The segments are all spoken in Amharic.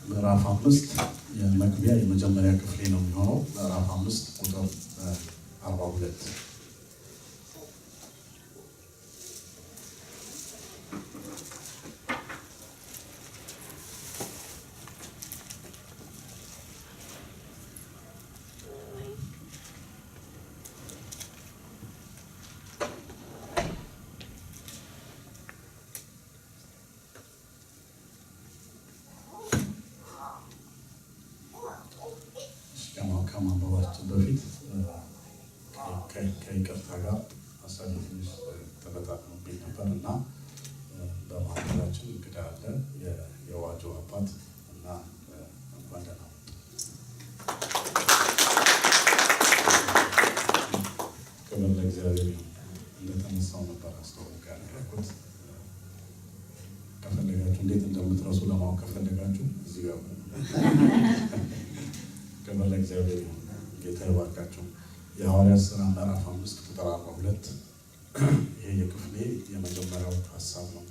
ምዕራፍ 5 የመግቢያ የመጀመሪያ ክፍሌ ነው የሚሆነው። ምዕራፍ 5 ቁጥር 42 ከማንበባችን በፊት ከይቅርታ ጋር አሳቢ ትንሽ ተበታትኖብኝ ነበር እና በማዕከላችን እንግዳ አለ፣ የዋጆ አባት እና እንኳን ደህና መጡ። ክብር ለእግዚአብሔር ይሁን። እንደተነሳው ነበር አስተዋወቅ ያደረኩት። ከፈለጋችሁ እንዴት እንደምትረሱ ለማወቅ ከፈለጋችሁ እዚህ ጋር ክብር ለእግዚአብሔር ይሁን። ጌታ ይባርካችሁ። የሐዋርያት ሥራ ምዕራፍ 5 ቁጥር 42 ይሄ የክፍሌ የመጀመሪያው ሀሳብ ነው።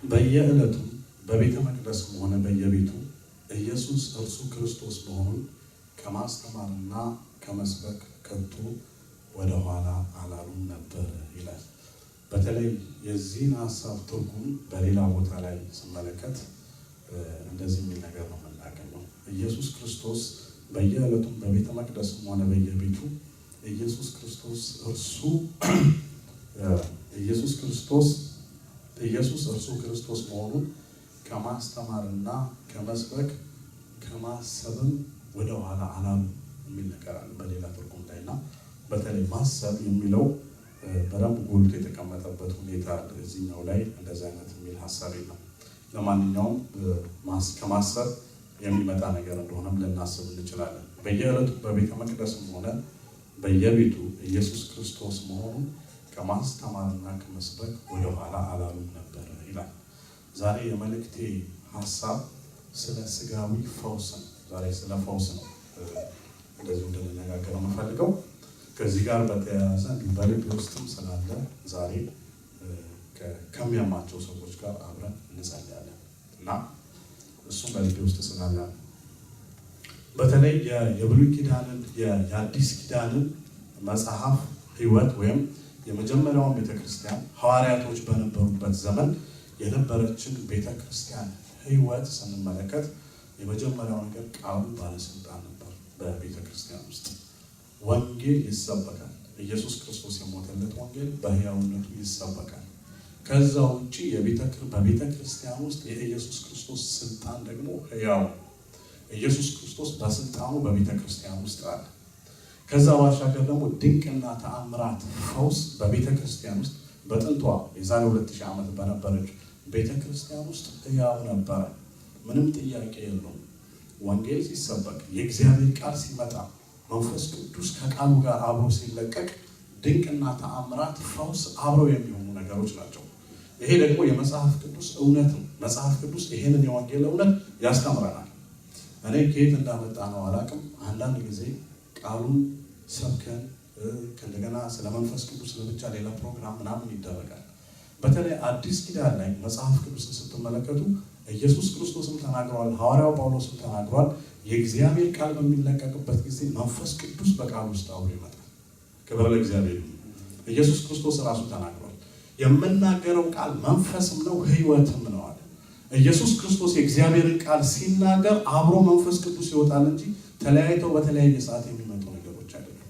በየዕለቱ በቤተ መቅደስም ሆነ በየቤቱ ኢየሱስ እርሱ ክርስቶስ መሆኑን ከማስተማርና ከመስበክ ከቶ ወደ ኋላ አላሉም ነበር ይላል። በተለይ የዚህን ሀሳብ ትርጉም በሌላ ቦታ ላይ ስመለከት እንደዚህ የሚል ነገር ነው የምናገኘው። ኢየሱስ ክርስቶስ በየዕለቱም በቤተ መቅደስም ሆነ በየቤቱ ኢየሱስ እርሱ ክርስቶስ መሆኑን ከማስተማርና ከመስበክ ከማሰብም ወደ ኋላ አላሉም የሚል ነገር አለ በሌላ ትርጉም ላይ እና በተለይ ማሰብ የሚለው በደንብ ጎልቶ የተቀመጠበት ሁኔታ እዚህኛው ላይ እንደዚህ አይነት የሚል ሀሳብ የለም። ለማንኛውም ከማሰብ የሚመጣ ነገር እንደሆነም ልናስብ እንችላለን። በየዕለቱ በቤተ መቅደስም ሆነ በየቤቱ ኢየሱስ ክርስቶስ መሆኑን ከማስተማርና ከመስበክ ወደ ኋላ አላሉም ነበር ይላል። ዛሬ የመልእክቴ ሀሳብ ስለ ስጋዊ ፈውስ ነው። ዛሬ ስለ ፈውስ ነው እንደዚሁ እንድንነጋገር የምፈልገው። ከዚህ ጋር በተያያዘ በልብ ውስጥም ስላለ ዛሬ ከሚያማቸው ሰዎች ጋር አብረን እንጸልያለን እና እሱም በልብ ውስጥ ስላለ በተለይ የብሉይ ኪዳንን የአዲስ ኪዳንን መጽሐፍ ሕይወት ወይም የመጀመሪያውን ቤተክርስቲያን ሐዋርያቶች በነበሩበት ዘመን የነበረችን ቤተክርስቲያን ሕይወት ስንመለከት የመጀመሪያው ነገር ቃሉ ባለስልጣን ነበር። በቤተክርስቲያን ውስጥ ወንጌል ይሰበካል። ኢየሱስ ክርስቶስ የሞተለት ወንጌል በሕያውነቱ ይሰበካል። ከዛ ውጪ በቤተ ክርስቲያን ውስጥ የኢየሱስ ክርስቶስ ስልጣን ደግሞ ሕያው ኢየሱስ ክርስቶስ በስልጣኑ በቤተ ክርስቲያን ውስጥ አለ። ከዛ ባሻገር ደግሞ ድንቅና ተአምራት ፈውስ በቤተ ክርስቲያን ውስጥ በጥንቷ የዛሬ 2000 ዓመት በነበረች ቤተ ክርስቲያን ውስጥ ሕያው ነበረ። ምንም ጥያቄ የለውም። ወንጌል ሲሰበክ የእግዚአብሔር ቃል ሲመጣ መንፈስ ቅዱስ ከቃሉ ጋር አብሮ ሲለቀቅ ድንቅና ተአምራት ፈውስ አብረው የሚሆኑ ነገሮች ናቸው። ይሄ ደግሞ የመጽሐፍ ቅዱስ እውነት ነው። መጽሐፍ ቅዱስ ይሄንን የወንጌል እውነት ያስተምረናል። እኔ ከየት እንዳመጣ ነው አላውቅም። አንዳንድ ጊዜ ቃሉን ሰብከን ከእንደገና ስለ መንፈስ ቅዱስ ለብቻ ሌላ ፕሮግራም ምናምን ይደረጋል። በተለይ አዲስ ኪዳን ላይ መጽሐፍ ቅዱስን ስትመለከቱ ኢየሱስ ክርስቶስም ተናግሯል፣ ሐዋርያው ጳውሎስም ተናግሯል። የእግዚአብሔር ቃል በሚለቀቅበት ጊዜ መንፈስ ቅዱስ በቃል ውስጥ አብሮ ይመጣል። ክብር ለእግዚአብሔር። ኢየሱስ ክርስቶስ ራሱ ተናግሯል። የምናገረው ቃል መንፈስም ነው ሕይወትም ነው አለ። ኢየሱስ ክርስቶስ የእግዚአብሔርን ቃል ሲናገር አብሮ መንፈስ ቅዱስ ይወጣል እንጂ ተለያይተው በተለያየ ሰዓት የሚመጡ ነገሮች አይደሉም።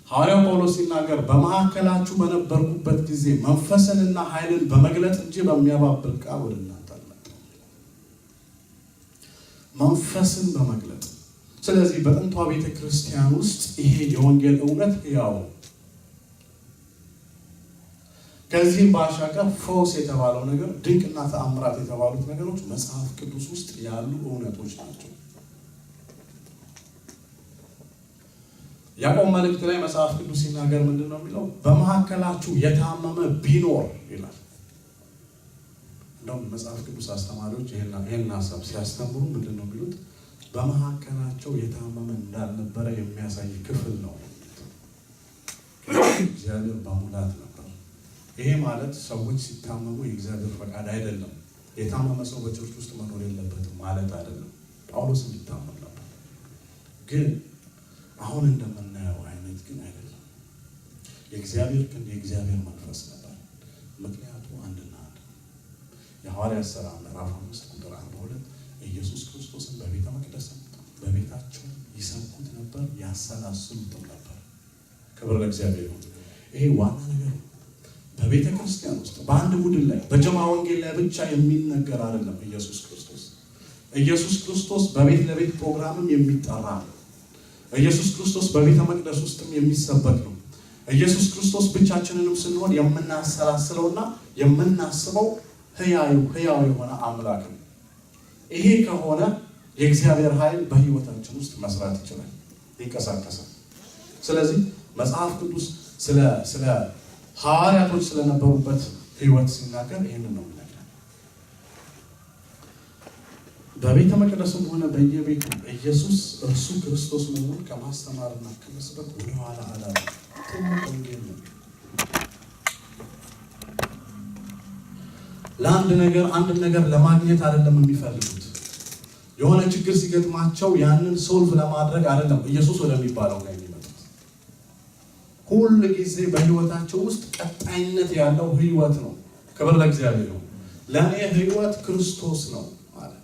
ሐዋርያው ጳውሎስ ሲናገር በመካከላችሁ በነበርኩበት ጊዜ መንፈስንና ኃይልን በመግለጥ እንጂ በሚያባብል ቃል ወደ እናንተ አልመጣሁም። መንፈስን በመግለጥ። ስለዚህ በጥንቷ ቤተ ክርስቲያን ውስጥ ይሄ የወንጌል እውነት ሕያው። ከዚህም ባሻገር ፈውስ የተባለው ነገር፣ ድንቅና ተአምራት የተባሉት ነገሮች መጽሐፍ ቅዱስ ውስጥ ያሉ እውነቶች ናቸው። ያዕቆብ መልእክት ላይ መጽሐፍ ቅዱስ ሲናገር ምንድን ነው የሚለው? በመካከላችሁ የታመመ ቢኖር ይላል። እንደውም መጽሐፍ ቅዱስ አስተማሪዎች ይሄን ሀሳብ ሲያስተምሩ ምንድን ነው የሚሉት? በመካከላቸው የታመመ እንዳልነበረ የሚያሳይ ክፍል ነው። እግዚአብሔር በሙላት ነበር። ይሄ ማለት ሰዎች ሲታመሙ የእግዚአብሔር ፈቃድ አይደለም። የታመመ ሰው በቸርች ውስጥ መኖር የለበትም ማለት አይደለም። ጳውሎስ እንዲታመም ነበር፣ ግን አሁን እንደምናየው አይነት ግን አይደለም። የእግዚአብሔር ግን የእግዚአብሔር መንፈስ ነበር። ምክንያቱ አንድና አንድ የሐዋርያት ሥራ ምዕራፍ 5 ቁጥር 42 ኢየሱስ ክርስቶስን በቤተ መቅደስ በቤታቸው ይሰብኩት ነበር፣ ያሰላስሉትም ነበር። ክብር ለእግዚአብሔር ይሁን። ይሄ ዋና ነገር ነው። በቤተ ክርስቲያን ውስጥ በአንድ ቡድን ላይ በጀማ ወንጌል ላይ ብቻ የሚነገር አይደለም። ኢየሱስ ክርስቶስ በቤት ለቤት ፕሮግራምም የሚጠራ ነው። ኢየሱስ ክርስቶስ በቤተ መቅደስ ውስጥም የሚሰበክ ነው። ኢየሱስ ክርስቶስ ብቻችንንም ስንሆን የምናሰላስለውና የምናስበው ሕያው የሆነ አምላክ ነው። ይሄ ከሆነ የእግዚአብሔር ኃይል በሕይወታችን ውስጥ መስራት ይችላል፣ ይንቀሳቀሳል። ስለዚህ መጽሐፍ ቅዱስ ስለ ሐዋርያቶች ስለነበሩበት ሕይወት ሲናገር ይህንን ነው የሚናገር። በቤተ መቅደስም ሆነ በየቤቱ ኢየሱስ እርሱ ክርስቶስ መሆኑን ከማስተማርና ከመስበክ ወደኋላ አላሉ። ትልቅ ወንጌል ነው። አንድ ነገር ለማግኘት አይደለም የሚፈልጉት። የሆነ ችግር ሲገጥማቸው ያንን ሶልቭ ለማድረግ አይደለም ኢየሱስ ወደሚባለው ጋር የሚመጡት። ሁል ጊዜ በሕይወታቸው ውስጥ ቀጣይነት ያለው ሕይወት ነው። ክብር ለእግዚአብሔር ነው። ለእኔ ሕይወት ክርስቶስ ነው ማለት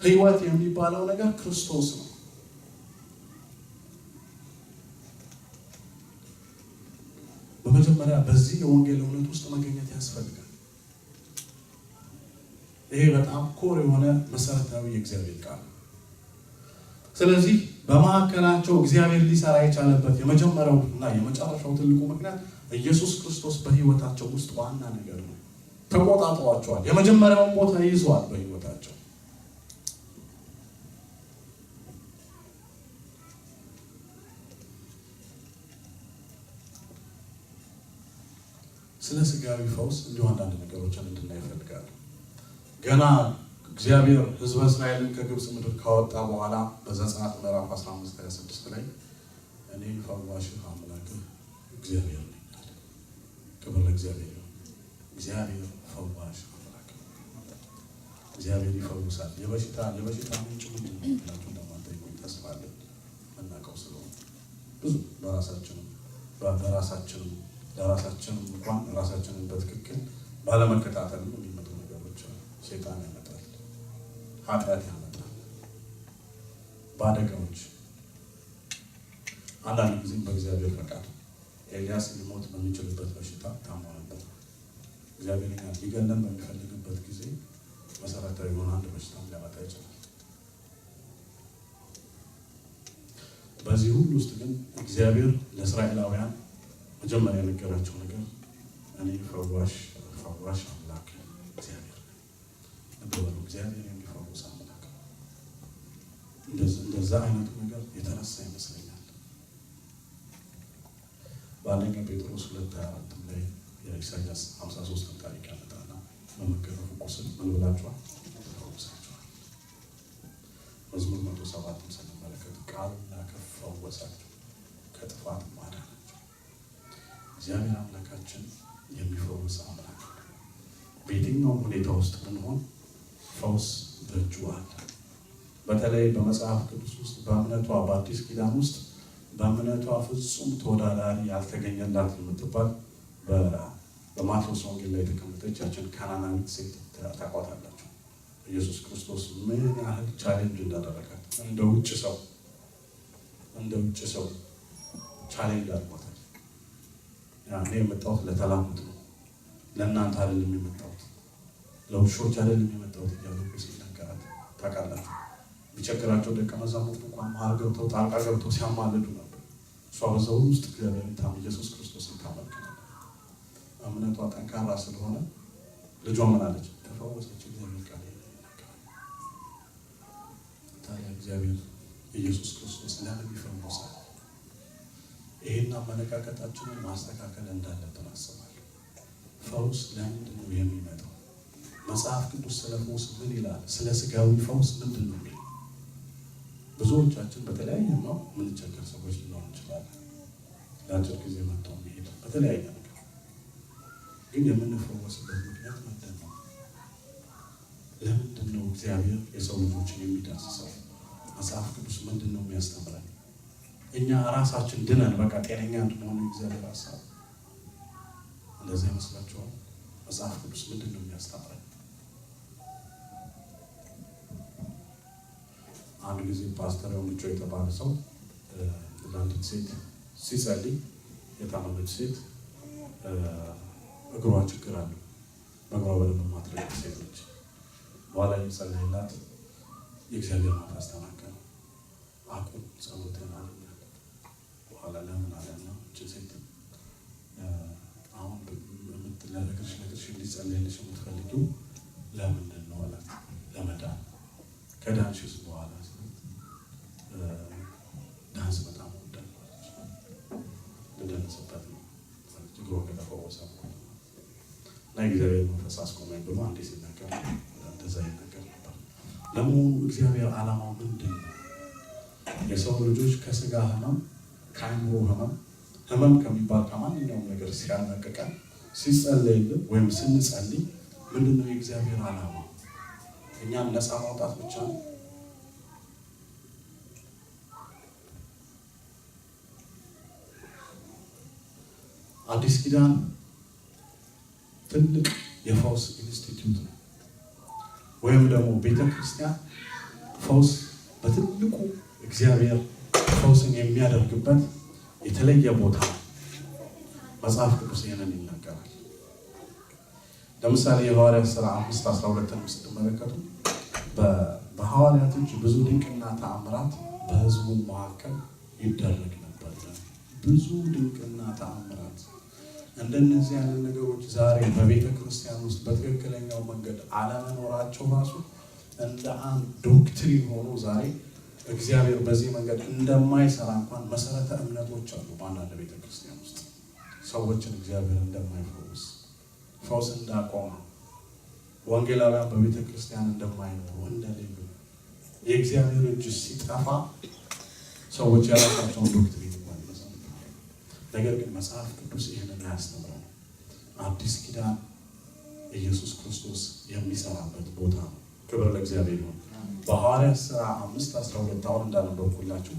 ሕይወት የሚባለው ነገር ክርስቶስ ነው። በመጀመሪያ በዚህ የወንጌል እውነት ውስጥ መገኘት ያስፈልጋል። ይሄ በጣም ኮር የሆነ መሰረታዊ የእግዚአብሔር ቃል። ስለዚህ በመካከላቸው እግዚአብሔር ሊሰራ የቻለበት የመጀመሪያው እና የመጨረሻው ትልቁ ምክንያት ኢየሱስ ክርስቶስ በሕይወታቸው ውስጥ ዋና ነገር ነው። ተቆጣጥሯቸዋል። የመጀመሪያውን ቦታ ይዟል በሕይወታቸው። ስለ ስጋዊ ፈውስ እንዲሁ አንዳንድ ነገሮችን እንድናይ እፈልጋለሁ። ገና እግዚአብሔር ሕዝበ እስራኤልን ከግብፅ ምድር ካወጣ በኋላ በዘጸአት ምዕራፍ 15:26 ላይ እኔ ፈዋሽህ አምላክህ እግዚአብሔር ነኝ አለ። ክብር ለእግዚአብሔር ነው። እግዚአብሔር ፈዋሽ አምላክ፣ እግዚአብሔር ይፈውሳል። የበሽታ ምንጭ ምንድን ነው ብላችሁ እንደማትጠይቁኝ ተስፋ አለኝ። መናቀው ስለሆነ ብዙ ለራሳችንም እንኳን ራሳችንን በትክክል ባለመከታተል የሚመጡ ነገሮች ሴጣን ያመጣል፣ ኃጢአት ያመጣል፣ በአደጋዎች አንዳንድ ጊዜም በእግዚአብሔር ፈቃድ ኤልያስ ሊሞት በሚችልበት በሽታ ታሞ ነበር። እግዚአብሔር ሊገለን በሚፈልግበት ጊዜ መሰረታዊ የሆነ አንድ በሽታ ሊያመጣ ይችላል። በዚህ ሁሉ ውስጥ ግን እግዚአብሔር ለእስራኤላውያን መጀመሪያ የነገራቸው ነገር እኔ ፈዋሽ አምላክ እግዚአብሔር ነበር። እግዚአብሔር የሚፈውስ አምላክ ነው። እንደዛ አይነቱ ነገር የተነሳ ይመስለኛል በአንደኛ ጴጥሮስ 2:24 ላይ የኢሳይያስ 53 ታሪክ ያመጣና በመገረፉ ቁስል ምን ብላችኋል? ተፈውሳችኋል። መዝሙር 107 ስንመለከት ቃሉን ፈወሳቸው፣ ከጥፋት አዳናቸው። እግዚአብሔር አምላካችን የሚፈውስ አምላክ ነው። በየትኛውም ሁኔታ ውስጥ ብንሆን ፈውስ በእጁ አለ። በተለይ በመጽሐፍ ቅዱስ ውስጥ በእምነቷ በአዲስ ኪዳን ውስጥ በእምነቷ ፍጹም ተወዳዳሪ ያልተገኘላት የምትባል በማቴዎስ ወንጌል ላይ የተቀመጠች ያችን ካናናዊት ሴት ታውቋታላችሁ። ኢየሱስ ክርስቶስ ምን ያህል ቻሌንጅ እንዳደረጋት እንደ ውጭ ሰው ቻሌንጅ አድርጓታል። እኔ የመጣሁት ለተላሙት ነው፣ ለእናንተ አይደለም የመጣሁት፣ ለውሾች አይደለም የመጣሁት እያሉ ሲናገራት ታውቃላችሁ። ቢቸግራቸው ደቀ መዛሙርቱ እንኳን መሀል ገብተው ጣልቃ ገብተው ሲያማልዱ ነበር። እሷ በዛው ውስጥ እግዚአብሔርን ኢየሱስ ክርስቶስን ታመልክ ነበር። እምነቷ ጠንካራ ስለሆነ ልጇ ምን አለች? ተፈወሰች። እግዚአብሔር ቃል ይናገራል። ታዲያ እግዚአብሔር ኢየሱስ ክርስቶስ ለምን ይፈውሳል? ይሄን አመለካከታችንን ማስተካከል እንዳለብን አስባለሁ። ፈውስ ለምንድን ነው የሚመጣው? መጽሐፍ ቅዱስ ስለ ፈውስ ምን ይላል? ስለ ስጋዊ ፈውስ ምንድን ነው? ብዙዎቻችን በተለያየ ነው የምንቸገር ሰዎች ሊኖር እንችላለን። ለአጭር ጊዜ መጥተው የሚሄድ በተለያየ ነገር ግን የምንፈወስበት ምክንያት ምንድን ነው? ለምንድን ነው እግዚአብሔር የሰው ልጆችን የሚዳስሰው? መጽሐፍ ቅዱስ ምንድን ነው የሚያስተምረን? እኛ ራሳችን ድነን በቃ ጤነኛ እንድንሆን እግዚአብሔር ሀሳብ እንደዚህ ይመስላችኋል? መጽሐፍ ቅዱስ ምንድን ነው የሚያስተምረን? አንድ ጊዜ ፓስተር ልጆ የተባለ ሰው ለአንዲት ሴት ሲጸልይ፣ የታመመች ሴት እግሯ ችግር አለው፣ በእግሯ በደንብ ማድረግ ሴት ነች። በኋላ የጸለይላት የእግዚአብሔር መንፈስ ተናገረ። አቁም ጸሎትን አለኛል። በኋላ ለምን አለና እችን ሴት አሁን ለእግርሽ እንዲጸለይልሽ የምትፈልጊው ለምንድን ነው አላት። ለመዳን። ከዳንሽስ በኋላ ዳንስ በጣም እወዳለሁ አለች። ልደንስበት ነው ችግሯ ከተፈወሰ እና የእግዚአብሔር መንፈስ አስቆመኝ ብሎ አንዴ ሲናገር እንደዛ ይናገር ነበር። ለመሆኑ እግዚአብሔር ዓላማው ምንድን ነው? የሰው ልጆች ከስጋ ህመም፣ ከአእምሮ ህመም ከሚባል ከማንኛውም ነገር ሲያነቅቀን ሲጸለይልን ወይም ስንጸልይ ምንድን ነው የእግዚአብሔር ዓላማ? እኛን ነፃ ማውጣት ብቻ ነው? አዲስ ኪዳን ትልቅ የፈውስ ኢንስቲትዩት ነው። ወይም ደግሞ ቤተክርስቲያን ፈውስ በትልቁ እግዚአብሔር ፈውስን የሚያደርግበት የተለየ ቦታ ነው። መጽሐፍ ቅዱስ ይህንን ይናገራል። ለምሳሌ የሐዋርያት ሥራ 5:12 ስትመለከቱ በሐዋርያት እጅ ብዙ ድንቅና ተአምራት በሕዝቡ መካከል ይደረግ ነበር። ብዙ ድንቅና ተአምራት። እንደነዚህ አይነት ነገሮች ዛሬ በቤተ ክርስቲያን ውስጥ በትክክለኛው መንገድ አለመኖራቸው ራሱ እንደ አንድ ዶክትሪን ሆኖ ዛሬ እግዚአብሔር በዚህ መንገድ እንደማይሰራ እንኳን መሰረተ እምነቶች አሉ። በአንዳንድ ቤተ ክርስቲያን ውስጥ ሰዎችን እግዚአብሔር እንደማይፈውስ፣ ፈውስ እንዳቆመ፣ ወንጌላውያን በቤተ ክርስቲያን እንደማይኖሩ፣ እንደሌሉ የእግዚአብሔር እጅ ሲጠፋ ሰዎች ያላቸውን ዶክትሪን ነገር ግን መጽሐፍ ቅዱስ ይህንን አያስተምረን። አዲስ ኪዳን ኢየሱስ ክርስቶስ የሚሰራበት ቦታ ነው። ክብር ለእግዚአብሔር ይሁን። በሐዋርያት ሥራ 5:12 አሁን እንዳነበብኩላችሁ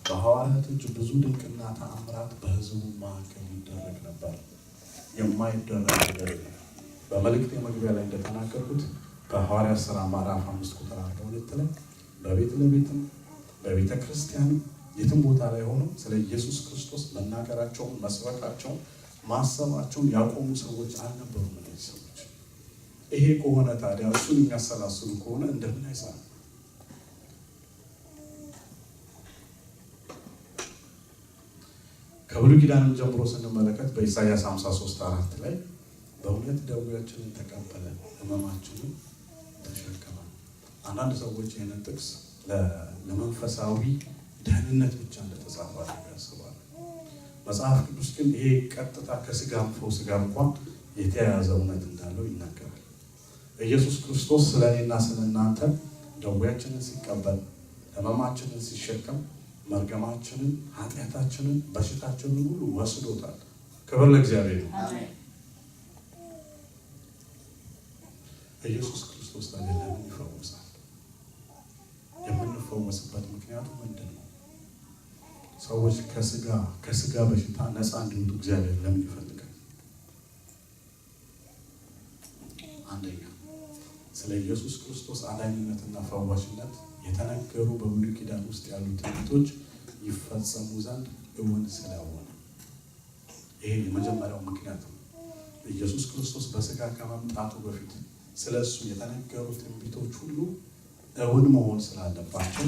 በሐዋርያት እጅ ብዙ ድንቅና ተአምራት በሕዝቡ መካከል ይደረግ ነበር። የማይደረግ ነገር የለም። በመልእክት መግቢያ ላይ እንደተናገርኩት በሐዋርያት ሥራ ምዕራፍ 5:42 ላይ በቤት ለቤትም በቤተ ክርስቲያን የትም ቦታ ላይ ሆኖ ስለ ኢየሱስ ክርስቶስ መናገራቸውን፣ መስበካቸውን፣ ማሰባቸውን ያቆሙ ሰዎች አልነበሩም። እነዚህ ሰዎች ይሄ ከሆነ ታዲያ እሱን የሚያሰላስሉ ከሆነ እንደምን አይሰራም? ከብሉይ ኪዳንም ጀምሮ ስንመለከት በኢሳይያስ 53:4 ላይ በእውነት ደዌያችንን ተቀበለ ሕመማችንን ተሸከመ። አንዳንድ ሰዎች ይህንን ጥቅስ ለመንፈሳዊ ደህንነት ብቻ እንደተጻፈ ያስባሉ። መጽሐፍ ቅዱስ ግን ይሄ ቀጥታ ከስጋም ፈውስ ጋር እንኳን የተያያዘ እውነት እንዳለው ይናገራል። ኢየሱስ ክርስቶስ ስለ እኔና ስለ እናንተ ደዌያችንን ሲቀበል፣ ሕመማችንን ሲሸከም፣ መርገማችንን፣ ኃጢአታችንን፣ በሽታችንን ሁሉ ወስዶታል። ክብር ለእግዚአብሔር ነው። ኢየሱስ ክርስቶስ ታዲያ ለምን ይፈውሳል? የሚፈወስበት ምክንያቱ ምንድን ነው? ሰዎች ከስጋ በሽታ ነፃ እንዲወጡ እግዚአብሔር ለምን ይፈልጋል? አንደኛ ስለ ኢየሱስ ክርስቶስ አዳኝነትና ፈዋሽነት የተነገሩ በብሉይ ኪዳን ውስጥ ያሉ ትንቢቶች ይፈጸሙ ዘንድ እውን ስለሆነ፣ ይሄ የመጀመሪያው ምክንያት ነው። ኢየሱስ ክርስቶስ በስጋ ከመምጣቱ በፊት ስለ እሱ የተነገሩ ትንቢቶች ሁሉ እውን መሆን ስላለባቸው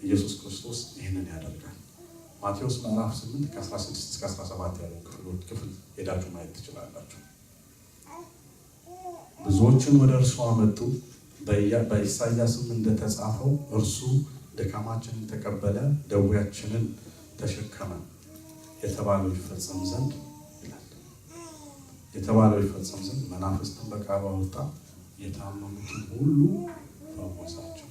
ኢየሱስ ክርስቶስ ይህንን ያደርጋል። ማቴዎስ ምዕራፍ 8 ከ16 እስከ 17 ያለው ክፍል ሄዳችሁ ማየት ትችላላችሁ። ብዙዎችን ወደ እርሱ አመጡ፣ በኢሳይያስም እንደተጻፈው እርሱ ድካማችንን ተቀበለ፣ ደዌያችንን ተሸከመ የተባለው ይፈጸም ዘንድ ይላል። የተባለው ይፈጸም ዘንድ መናፍስትን በቃሉ አወጣ፣ የታመሙትን ሁሉ ፈወሳቸው።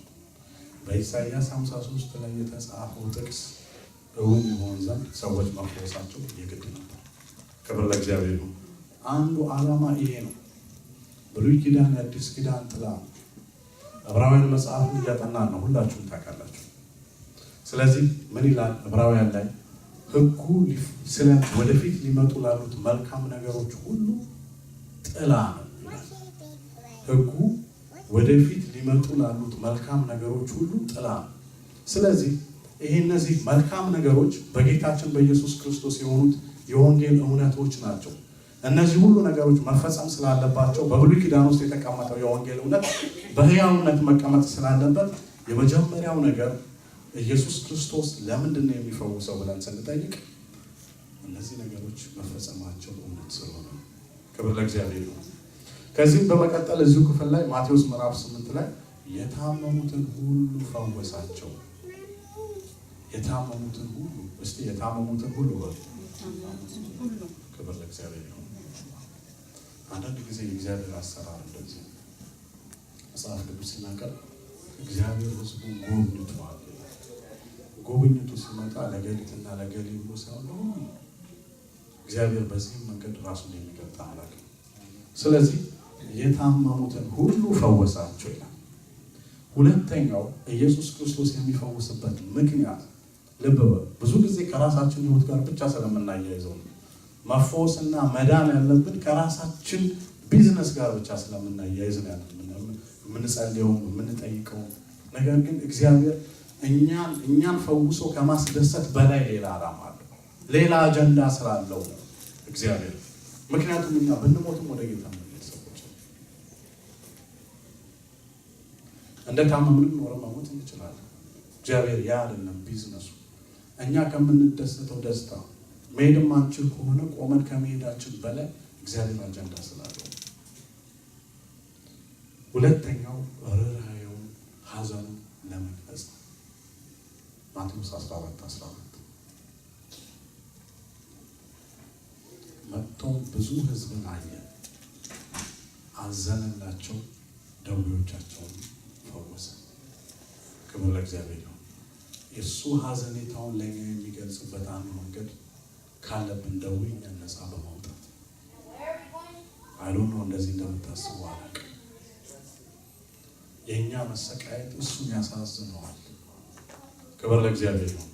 በኢሳይያስ 53 ላይ የተጻፈው ጥቅስ እውን ይሆን ዘንድ ሰዎች መፈወሳቸው የግድ ነበር። ክብር ለእግዚአብሔር ነው። አንዱ ዓላማ ይሄ ነው። ብሉይ ኪዳን የአዲስ ኪዳን ጥላ ነው። ዕብራውያን መጽሐፍ እያጠናን ነው፣ ሁላችሁም ታውቃላችሁ። ስለዚህ ምን ይላል ዕብራውያን ላይ? ሕጉ ስለ ወደፊት ሊመጡ ላሉት መልካም ነገሮች ሁሉ ጥላ ነው ይላል። ሕጉ ወደፊት ሊመጡ ላሉት መልካም ነገሮች ሁሉ ጥላ ነው። ስለዚህ እነዚህ መልካም ነገሮች በጌታችን በኢየሱስ ክርስቶስ የሆኑት የወንጌል እውነቶች ናቸው። እነዚህ ሁሉ ነገሮች መፈጸም ስላለባቸው በብሉይ ኪዳን ውስጥ የተቀመጠው የወንጌል እውነት በሕያውነት መቀመጥ ስላለበት የመጀመሪያው ነገር ኢየሱስ ክርስቶስ ለምንድን ነው የሚፈውሰው ብለን ስንጠይቅ እነዚህ ነገሮች መፈጸማቸው እውነት ስለሆነ፣ ክብር ለእግዚአብሔር ነው። ከዚህም በመቀጠል እዚሁ ክፍል ላይ ማቴዎስ ምዕራፍ 8 ላይ የታመሙትን ሁሉ ፈወሳቸው። የታመሙትን ሁሉ፣ እስቲ የታመሙትን ሁሉ በሉ። ክብር ለእግዚአብሔር ነው። አንዳንድ ጊዜ የእግዚአብሔር አሰራር እንደዚህ መጽሐፍ ቅዱስ ሲናገር እግዚአብሔር ሕዝቡን ጎብኝቷል። ጎብኝቱ ሲመጣ ለገሊትና ለገሊ ብሎ ሳይሆን እግዚአብሔር በዚህም መንገድ ራሱን የሚገልጥ አምላክ ነው። ስለዚህ የታመሙትን ሁሉ ፈወሳቸው ይላል። ሁለተኛው ኢየሱስ ክርስቶስ የሚፈውስበት ምክንያት ልብ በሉ፣ ብዙ ጊዜ ከራሳችን ሕይወት ጋር ብቻ ስለምናያይዘው ነው። መፈወስና መዳን ያለብን ከራሳችን ቢዝነስ ጋር ብቻ ስለምናያይዝ ነው የምንጸልየው የምንጠይቀው። ነገር ግን እግዚአብሔር እኛን ፈውሶ ከማስደሰት በላይ ሌላ ዓላማ አለው፣ ሌላ አጀንዳ ስላለው ነው እግዚአብሔር። ምክንያቱም እኛ ብንሞትም ወደ ጌታ የምንሄድ ሰዎች እንደታመምንም ኖረን መሞት እንችላለን። እግዚአብሔር ያ አይደለም ቢዝነሱ። እኛ ከምንደሰተው ደስታ መሄድ ማንችል ከሆነ ቆመን ከመሄዳችን በላይ እግዚአብሔር አጀንዳ ስላለው። ሁለተኛው ርኅራኄውን ሐዘኑን ለመግለጽ ነው። ማቴዎስ 14:12 መጥቶም ብዙ ሕዝብን አየ፣ አዘነላቸው፣ ደዌዎቻቸውን ፈወሰ። ክብር ለእግዚአብሔር ነው። የእሱ ሐዘኔታውን ለእኛ የሚገልጽበት አንዱ መንገድ ካለብን ደዌ እኛን ነፃ በማውጣት አይዶን ነው። እንደዚህ እንደምታስቡ አላውቅም። የእኛ መሰቃየት እሱን ያሳዝነዋል። ክብር ለእግዚአብሔር ነው።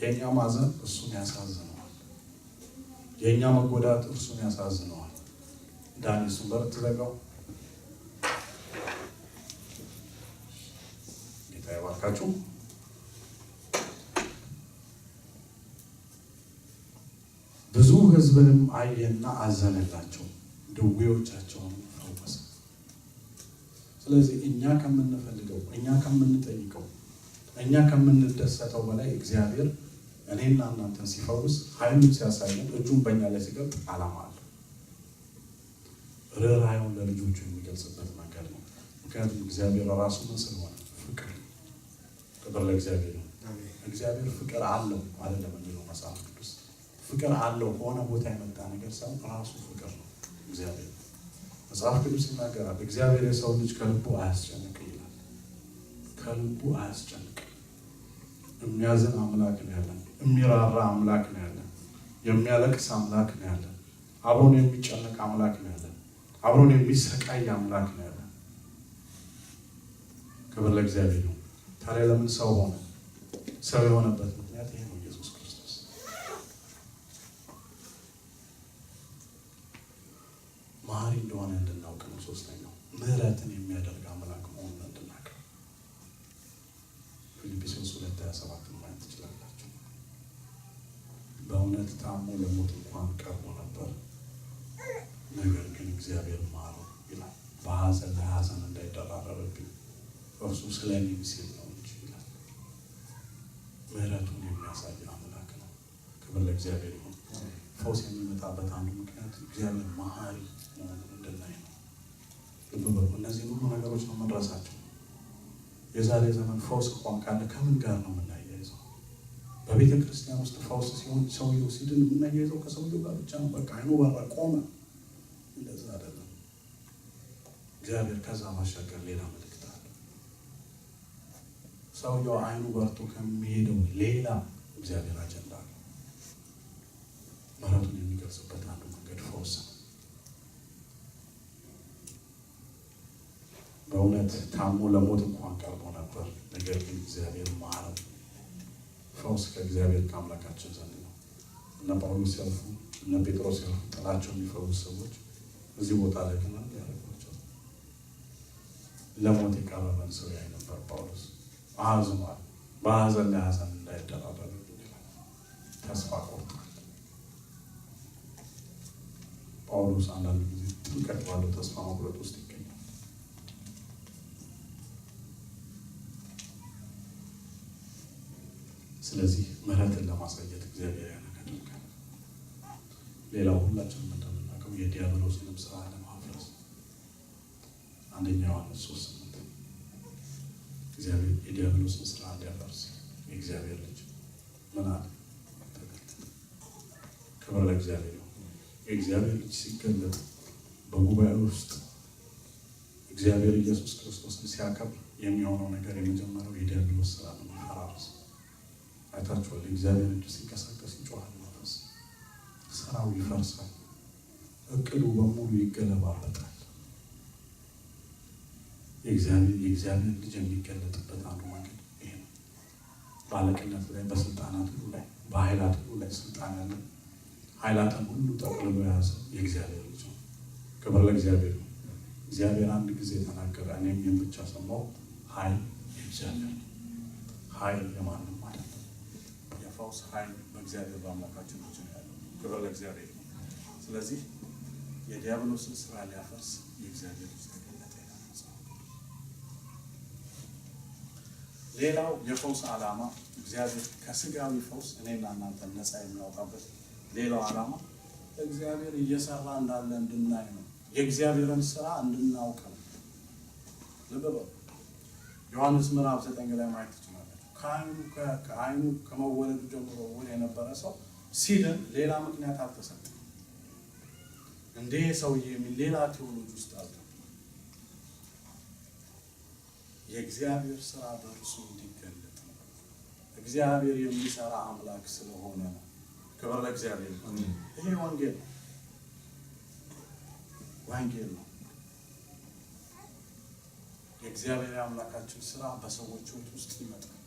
የእኛ ማዘን እሱን ያሳዝነዋል። የእኛ መጎዳት እርሱን ያሳዝነዋል። ዳኒ እሱን በር ትዘጋው። ጌታ ይባርካችሁ። ብዙ ሕዝብንም አየና አዘነላቸው፣ ደዌዎቻቸውን ፈወሰ። ስለዚህ እኛ ከምንፈልገው፣ እኛ ከምንጠይቀው፣ እኛ ከምንደሰተው በላይ እግዚአብሔር እኔና እናንተን ሲፈውስ ኃይሉን ሲያሳየን እጁን በእኛ ላይ ሲገልጥ ዓላማ አለ። ርኅራኄውን ለልጆቹ የሚገልጽበት መንገድ ነው። ምክንያቱም እግዚአብሔር ራሱ ምን ስለሆነ ፍቅር። ክብር ለእግዚአብሔር ነው። እግዚአብሔር ፍቅር አለው አይደለም የሚለው መጽሐፍ ቅዱስ። ፍቅር አለው ከሆነ ቦታ የመጣ ነገር ሳይሆን ራሱ ፍቅር ነው እግዚአብሔር። መጽሐፍ ቅዱስ ይናገራል፣ እግዚአብሔር የሰው ልጅ ከልቡ አያስጨንቅ ይላል። ከልቡ አያስጨንቅ። የሚያዝን አምላክ ነው ያለን፣ የሚራራ አምላክ ነው ያለን፣ የሚያለቅስ አምላክ ነው ያለን፣ አብሮን የሚጨነቅ አምላክ ነው ያለን፣ አብሮን የሚሰቃይ አምላክ ነው ያለን። ክብር ለእግዚአብሔር ነው። ታዲያ ለምን ሰው ሆነ? ሰው የሆነበት ምክንያት ይሄ ነው። ኢየሱስ ክርስቶስ መሐሪ እንደሆነ እንድናውቅ ነው። ሶስተኛው ምህረትን የሚያደርግ አምላክ መሆኑን እንድናውቅ። ፊልጵስዩስ 2:27 ማየት ትችላላችሁ። በእውነት ታሞ ለሞት እንኳን ቀርቦ ነበር፣ ነገር ግን እግዚአብሔር ማረው ይላል። በሐዘን ላይ ሐዘን እንዳይደራረብብኝ እርሱ ስለ እኔ ሲል ነው እንጂ ይላል። ምህረቱን የሚያሳይ አምላክ ነው። ክብር ለእግዚአብሔር ይሁን። ፈውስ የሚመጣበት አንዱ ምክንያት እግዚአብሔር መሐሪ መሆኑን እንድናይ ነው። ልብ በሉ፣ እነዚህ ሁሉ ነገሮች ነው የምንረሳቸው። የዛሬ ዘመን ፈውስ እንኳን ካለ ከምን ጋር ነው የምናያይዘው? በቤተ ክርስቲያን ውስጥ ፈውስ ሲሆን ሰውየው ሲድን የምናያይዘው ከሰውየው ጋር ብቻ ነው። በቃ አይኑ በራ ቆመ። እንደዛ አይደለም። እግዚአብሔር ከዛ ማሻገር ሌላ መልእክት አለ። ሰውየው አይኑ በርቶ ከሚሄደው ሌላ እግዚአብሔር አጀንዳ አለ። ምህረቱን የሚገልጽበት አንዱ መንገድ ፈውስ ነው። በእውነት ታሞ ለሞት እንኳን ቀርቦ ነበር፣ ነገር ግን እግዚአብሔር ማረው። ፈውስ ከእግዚአብሔር ከአምላካችን ዘንድ ነው። እነ ጳውሎስ ሲያልፉ፣ እነ ጴጥሮስ ሲያልፉ ጥላቸው የሚፈውስ ሰዎች እዚህ ቦታ ላይ ግን ያደረጓቸው ለሞት የቀረበን ሰው ያይ ነበር። ጳውሎስ አዝኗል። በሐዘን ላይ ሐዘን እንዳይደራረብ ይላል። ተስፋ ቆርጧል። ጳውሎስ አንዳንድ ጊዜ ጥልቀት ባለው ተስፋ መቁረጥ ውስጥ ይገኛል። ስለዚህ ምህረትን ለማሳየት እግዚአብሔር ያደርጋል። ሌላው ሁላችንም እንደምናውቀው የዲያብሎስንም ስራ ለማፍረስ አንደኛ ዮሐንስ 3:8 እግዚአብሔር የዲያብሎስን ስራ እንዲያፈርስ የእግዚአብሔር ልጅ ምን አለ? ተገለጠ። ክብር ለእግዚአብሔር ነው። የእግዚአብሔር ልጅ ሲገለጥ በጉባኤ ውስጥ እግዚአብሔር ኢየሱስ ክርስቶስን ሲያከብር የሚሆነው ነገር የመጀመሪያው የዲያብሎስ ስራ ነው ማፈራረስ። አይታችኋል። የእግዚአብሔር ልጅ ሲንቀሳቀስ ይጮሃል፣ መንፈስ ስራው ይፈርሳል፣ እቅዱ በሙሉ ይገለባበጣል። የእግዚአብሔር ልጅ የሚገለጥበት አንዱ መንገድ ይሄ ነው። በአለቅነት ላይ፣ በስልጣናት ሁሉ ላይ፣ በኃይላት ሁሉ ላይ ስልጣን ያለ ኃይላትን ሁሉ ጠቅልሎ የያዘ የእግዚአብሔር ልጅ ነው። ክብር ለእግዚአብሔር ነው። እግዚአብሔር አንድ ጊዜ ተናገረ፣ እኔም የብቻ ሰማሁ። ኃይል የእግዚአብሔር ነው። ኃይል የማንም ማለት ነው። የፈውስ ኃይል በእግዚአብሔር በአምላካችን ልጅ ነው ያለው። ክብር ለእግዚአብሔር ነው። ስለዚህ የዲያብሎስን ስራ ሊያፈርስ የእግዚአብሔር ልጅ ተገለጠ ይላል። ሌላው የፈውስ ዓላማ እግዚአብሔር ከስጋዊ ፈውስ እኔና እናንተ ነፃ የሚያወጣበት ሌላው ዓላማ እግዚአብሔር እየሰራ እንዳለ እንድናይ ነው። የእግዚአብሔርን ስራ እንድናውቅ ነው። ልብ በሉ። ዮሐንስ ምዕራፍ 9 ላይ ማየት ትችላላችሁ። ከአይኑ ከመወለዱ ጀምሮ ውል የነበረ ሰው ሲድን ሌላ ምክንያት አልተሰጠም። እንዴ ሰውዬ የሚል ሌላ ቴዎሎጂ ውስጥ አለ። የእግዚአብሔር ስራ በእርሱ እንዲገለጥ ነው። እግዚአብሔር የሚሰራ አምላክ ስለሆነ ነው። ክብር ለእግዚአብሔር። ይሄ ወንጌል ነው። ወንጌል ነው። የእግዚአብሔር አምላካችን ስራ በሰዎች ሕይወት ውስጥ ይመጣል።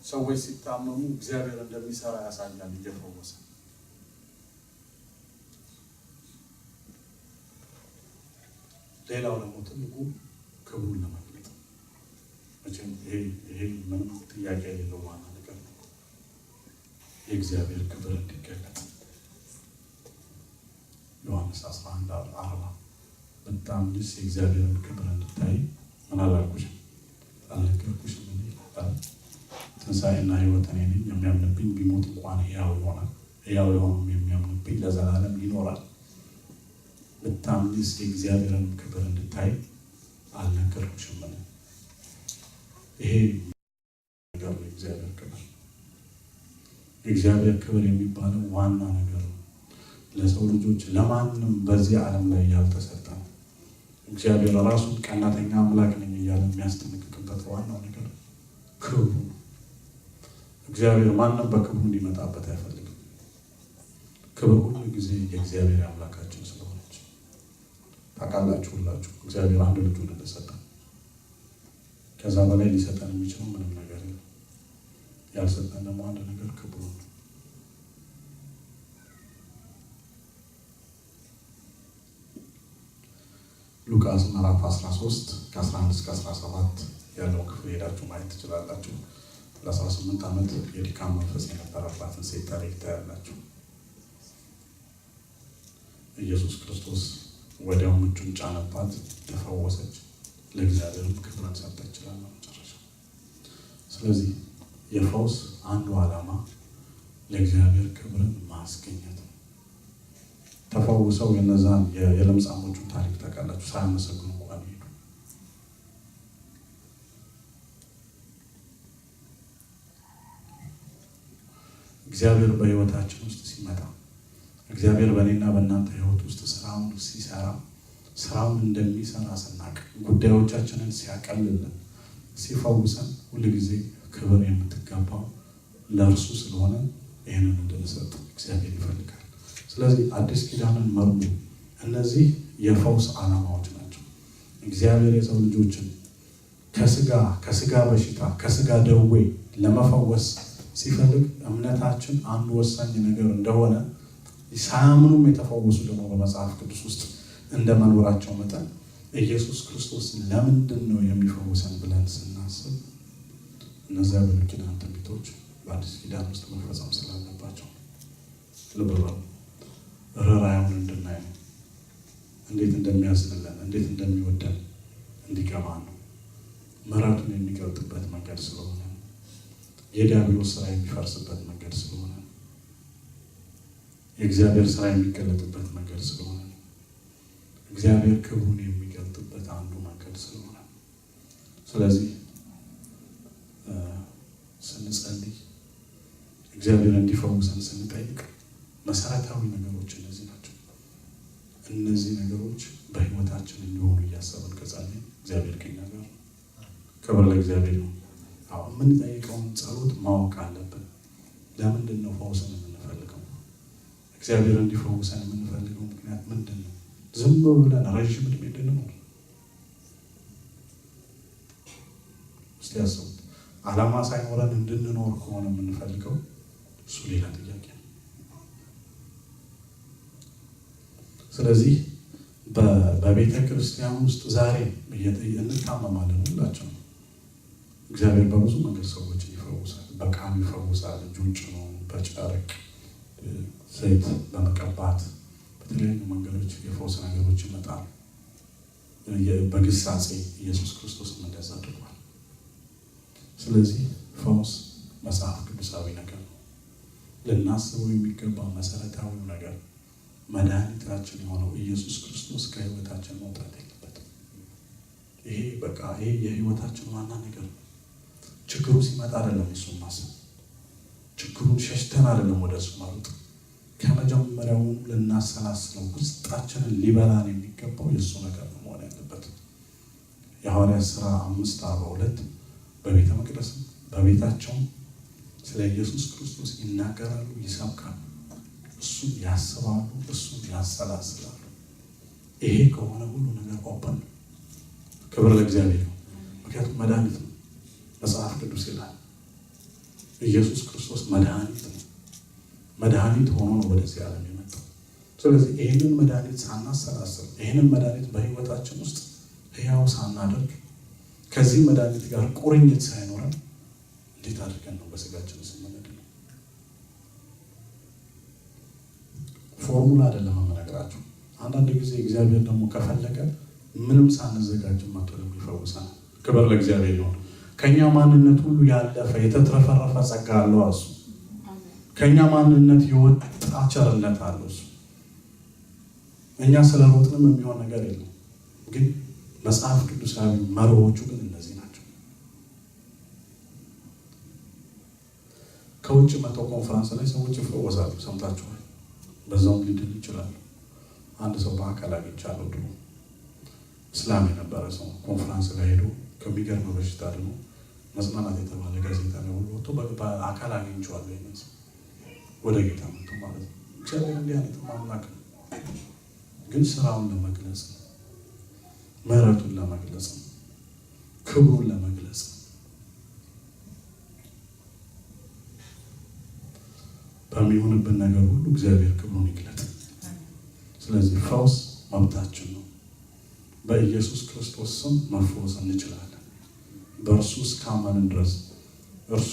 ሰዎች ሲታመሙ እግዚአብሔር እንደሚሰራ ያሳያል እየፈወሰ። ሌላው ደግሞ ትልቁ ክብሩን ለመግለጥ መቼም ይሄ ምንም ጥያቄ የሌለው ዋና ነገር ነው። የእግዚአብሔር ክብር እንዲገለጥ ዮሐንስ 11:40 በጣም ልስ የእግዚአብሔርን ክብር እንድታይ ምን አላልኩሽም? አልነገርኩሽም? ትንሣኤና ሕይወት እኔ ነኝ። የሚያምንብኝ ቢሞት እንኳን ሕያው ይሆናል፣ ሕያው የሆነውም የሚያምንብኝ ለዘላለም ይኖራል። ብታምንስ የእግዚአብሔርን ክብር እንድታይ አልነገርኩሽም? ይሄ ነገር ነው የእግዚአብሔር ክብር። የእግዚአብሔር ክብር የሚባለው ዋና ነገር ነው። ለሰው ልጆች ለማንም በዚህ ዓለም ላይ ያልተሰጠ ነው። እግዚአብሔር ራሱን ቀናተኛ አምላክ ነኝ እያለ የሚያስጠነቅቅበት ዋናው ነገር ክብሩ ነው። እግዚአብሔር ማንም በክብሩ እንዲመጣበት አይፈልግም። ክብር ሁሉ ጊዜ የእግዚአብሔር አምላካችን ስለሆነች ታውቃላችሁ። ሁላችሁ እግዚአብሔር አንድ ልጁን እንደሰጠ ከዛ በላይ ሊሰጠን የሚችለው ምንም ነገር የለም። ያልሰጠን ደግሞ አንድ ነገር ክብሩ ነው። ሉቃስ ምዕራፍ 13 ከ11 እስከ 17 ያለው ክፍል ሄዳችሁ ማየት ትችላላችሁ። ለ18 ዓመት የድካም መንፈስ የነበረባትን ሴት ታሪክ ታያላችሁ። ኢየሱስ ክርስቶስ ወዲያው እጁን ጫነባት፣ ተፈወሰች፣ ለእግዚአብሔርም ክብርን ሰጠች ይላል መጨረሻ። ስለዚህ የፈውስ አንዱ ዓላማ ለእግዚአብሔር ክብርን ማስገኘት ነው። ተፈውሰው የነዛን የለምጻሞቹን ታሪክ ታውቃላችሁ። ሳያመሰግኑ እንኳን ሄዱ። እግዚአብሔር በሕይወታችን ውስጥ ሲመጣ፣ እግዚአብሔር በእኔና በእናንተ ሕይወት ውስጥ ስራውን ሲሰራ፣ ስራውን እንደሚሰራ ስናቅ፣ ጉዳዮቻችንን ሲያቀልልን፣ ሲፈውሰን ሁልጊዜ ክብር የምትገባው ለእርሱ ስለሆነ ይህንን እንድንሰጥ እግዚአብሔር ይፈልጋል። ስለዚህ አዲስ ኪዳንን መርሙ እነዚህ የፈውስ ዓላማዎች ናቸው። እግዚአብሔር የሰው ልጆችን ከስጋ በሽታ ከስጋ ደዌ ለመፈወስ ሲፈልግ እምነታችን አንዱ ወሳኝ ነገር እንደሆነ ሳያምኑም የተፈወሱ ደግሞ በመጽሐፍ ቅዱስ ውስጥ እንደ መኖራቸው መጠን ኢየሱስ ክርስቶስ ለምንድን ነው የሚፈውሰን ብለን ስናስብ እነዚያ በብሉይ ኪዳን ትንቢቶች በአዲስ ኪዳን ውስጥ መፈጸም ስላለባቸው ልብ በሉ። ርኅራኄውን እንድናይ ነው። እንዴት እንደሚያዝንልን እንዴት እንደሚወደን እንዲገባ ነው። ምሕረቱን የሚገልጥበት መንገድ ስለሆነ ነው። የዲያብሎስ ስራ የሚፈርስበት መንገድ ስለሆነ ነው። የእግዚአብሔር ስራ የሚገለጥበት መንገድ ስለሆነ ነው። እግዚአብሔር ክብሩን የሚገልጥበት አንዱ መንገድ ስለሆነ ነው። ስለዚህ ስንጸልይ እግዚአብሔር እንዲፈውሰን ስንጠይቅ መሰረታዊ ነገሮች እነዚህ ናቸው። እነዚህ ነገሮች በሕይወታችን እንዲሆኑ እያሰብን ከጸለይን እግዚአብሔር ከእኛ ጋር። ክብር ለእግዚአብሔር ነው። አሁን የምንጠይቀውን ጸሎት ማወቅ አለብን። ለምንድን ነው ፈውስን የምንፈልገው? እግዚአብሔር እንዲፈውሰን የምንፈልገው ምክንያት ምንድን ነው? ዝም ብለን ረዥም ዕድሜ እንድንኖር እስቲ ያስቡት። ዓላማ ሳይኖረን እንድንኖር ከሆነ የምንፈልገው እሱ ሌላ ጥያቄ ነው። ስለዚህ በቤተ ክርስቲያን ውስጥ ዛሬ እንታመማለን ሁላችን። እግዚአብሔር በብዙ መንገድ ሰዎችን ይፈውሳል። በቃል ይፈውሳል። እጁን ጭኖ በጨርቅ ዘይት በመቀባት በተለያዩ መንገዶች የፈውስ ነገሮች ይመጣሉ። በግሳጼ ኢየሱስ ክርስቶስም እንደዛ አድርጓል። ስለዚህ ፈውስ መጽሐፍ ቅዱሳዊ ነገር ነው። ልናስበው የሚገባ መሰረታዊ ነገር መድኃኒታችን የሆነው ኢየሱስ ክርስቶስ ከሕይወታችን መውጣት የለበትም። ይሄ የሕይወታችን ዋና ነገር ነው። ችግሩ ሲመጣ አይደለም እሱን ማሰብ፣ ችግሩን ሸሽተን አይደለም ወደ እሱ ማሩጥ። ከመጀመሪያውኑ ልናሰላስለው ውስጣችንን ሊበላን የሚገባው የእሱ ነገር ነው መሆን ያለበት። የሐዋርያት ሥራ 5:42 በቤተ መቅደስ በቤታቸውም ስለ ኢየሱስ ክርስቶስ ይናገራሉ፣ ይሰብካሉ፣ እሱን ያስባሉ፣ እሱን ያሰላስላሉ። ይሄ ከሆነ ሁሉ ነገር ኦፐን ነው። ክብር ለእግዚአብሔር ነው። ምክንያቱም መድኃኒት ነው። መጽሐፍ ቅዱስ ይላል ኢየሱስ ክርስቶስ መድኃኒት ነው። መድኃኒት ሆኖ ነው ወደዚህ ዓለም የመጣው። ስለዚህ ይህንን መድኃኒት ሳናሰላስል፣ ይህንን መድኃኒት በሕይወታችን ውስጥ ሕያው ሳናደርግ፣ ከዚህ መድኃኒት ጋር ቁርኝት ሳይኖረን እንዴት አድርገን ነው በስጋችን ስንመድ ነው? ፎርሙላ አይደለም የምነግራችሁ። አንዳንድ ጊዜ እግዚአብሔር ደግሞ ከፈለገ ምንም ሳንዘጋጅ መጥቶ ይፈውሰናል። ክብር ለእግዚአብሔር ይሁን። ከኛ ማንነት ሁሉ ያለፈ የተትረፈረፈ ጸጋ አለው እሱ። ከኛ ማንነት የወጣ ቸርነት አለው እሱ። እኛ ስለሮጥንም የሚሆን ነገር የለም። ግን መጽሐፍ ቅዱሳዊ መርሆቹ ግን እነዚህ ናቸው። ከውጭ መጥተው ኮንፈረንስ ላይ ሰዎች ይፈወሳሉ። ሰምታችኋል። በዛውም ሊድኑ ይችላሉ። አንድ ሰው በአካል አግኝቻለሁ። ድሮ እስላም የነበረ ሰው ኮንፈረንስ ላይ ሄዶ ከሚገርም በሽታ ደግሞ መጽናናት የተባለ ጋዜጣ ላይ ሁሉ ወጥቶ በአካል አግኝቼዋለሁ። ይሄን ሰው ወደ ጌታ መጥቶ ማለት ነው። እግዚአብሔር እንዲህ አይነት አምላክ ነው። ግን ስራውን ለመግለጽ ነው፣ ምሕረቱን ለመግለጽ ነው፣ ክብሩን ለመግለጽ ነው። በሚሆንብን ነገር ሁሉ እግዚአብሔር ክብሩን ይግለጥ። ስለዚህ ፈውስ መብታችን ነው። በኢየሱስ ክርስቶስ ስም መፈወስ እንችላለን። በእርሱ እስካመንን ድረስ እርሱ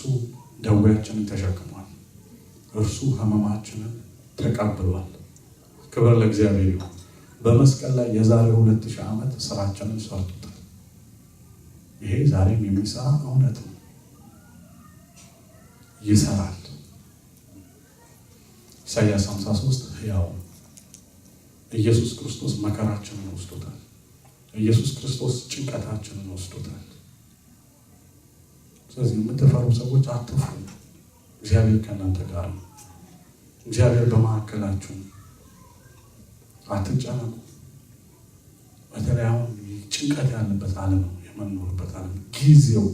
ደዌያችንን ተሸክሟል። እርሱ ሕመማችንን ተቀብሏል። ክብር ለእግዚአብሔር ይሁን። በመስቀል ላይ የዛሬ 2000 ዓመት ስራችንን ሰርቶታል። ይሄ ዛሬም የሚሰራ እውነት ነው። ይሰራል። ኢሳይያስ 53 ሕያው ኢየሱስ ክርስቶስ መከራችንን ወስዶታል። ኢየሱስ ክርስቶስ ጭንቀታችንን ወስዶታል። ስለዚህ የምትፈሩ ሰዎች አትፍሩ። እግዚአብሔር ከእናንተ ጋር ነው። እግዚአብሔር በመካከላችሁ። አትጨነቁ። በተለይ አሁን ጭንቀት ያለበት ዓለም ነው የምንኖርበት ዓለም። ጊዜው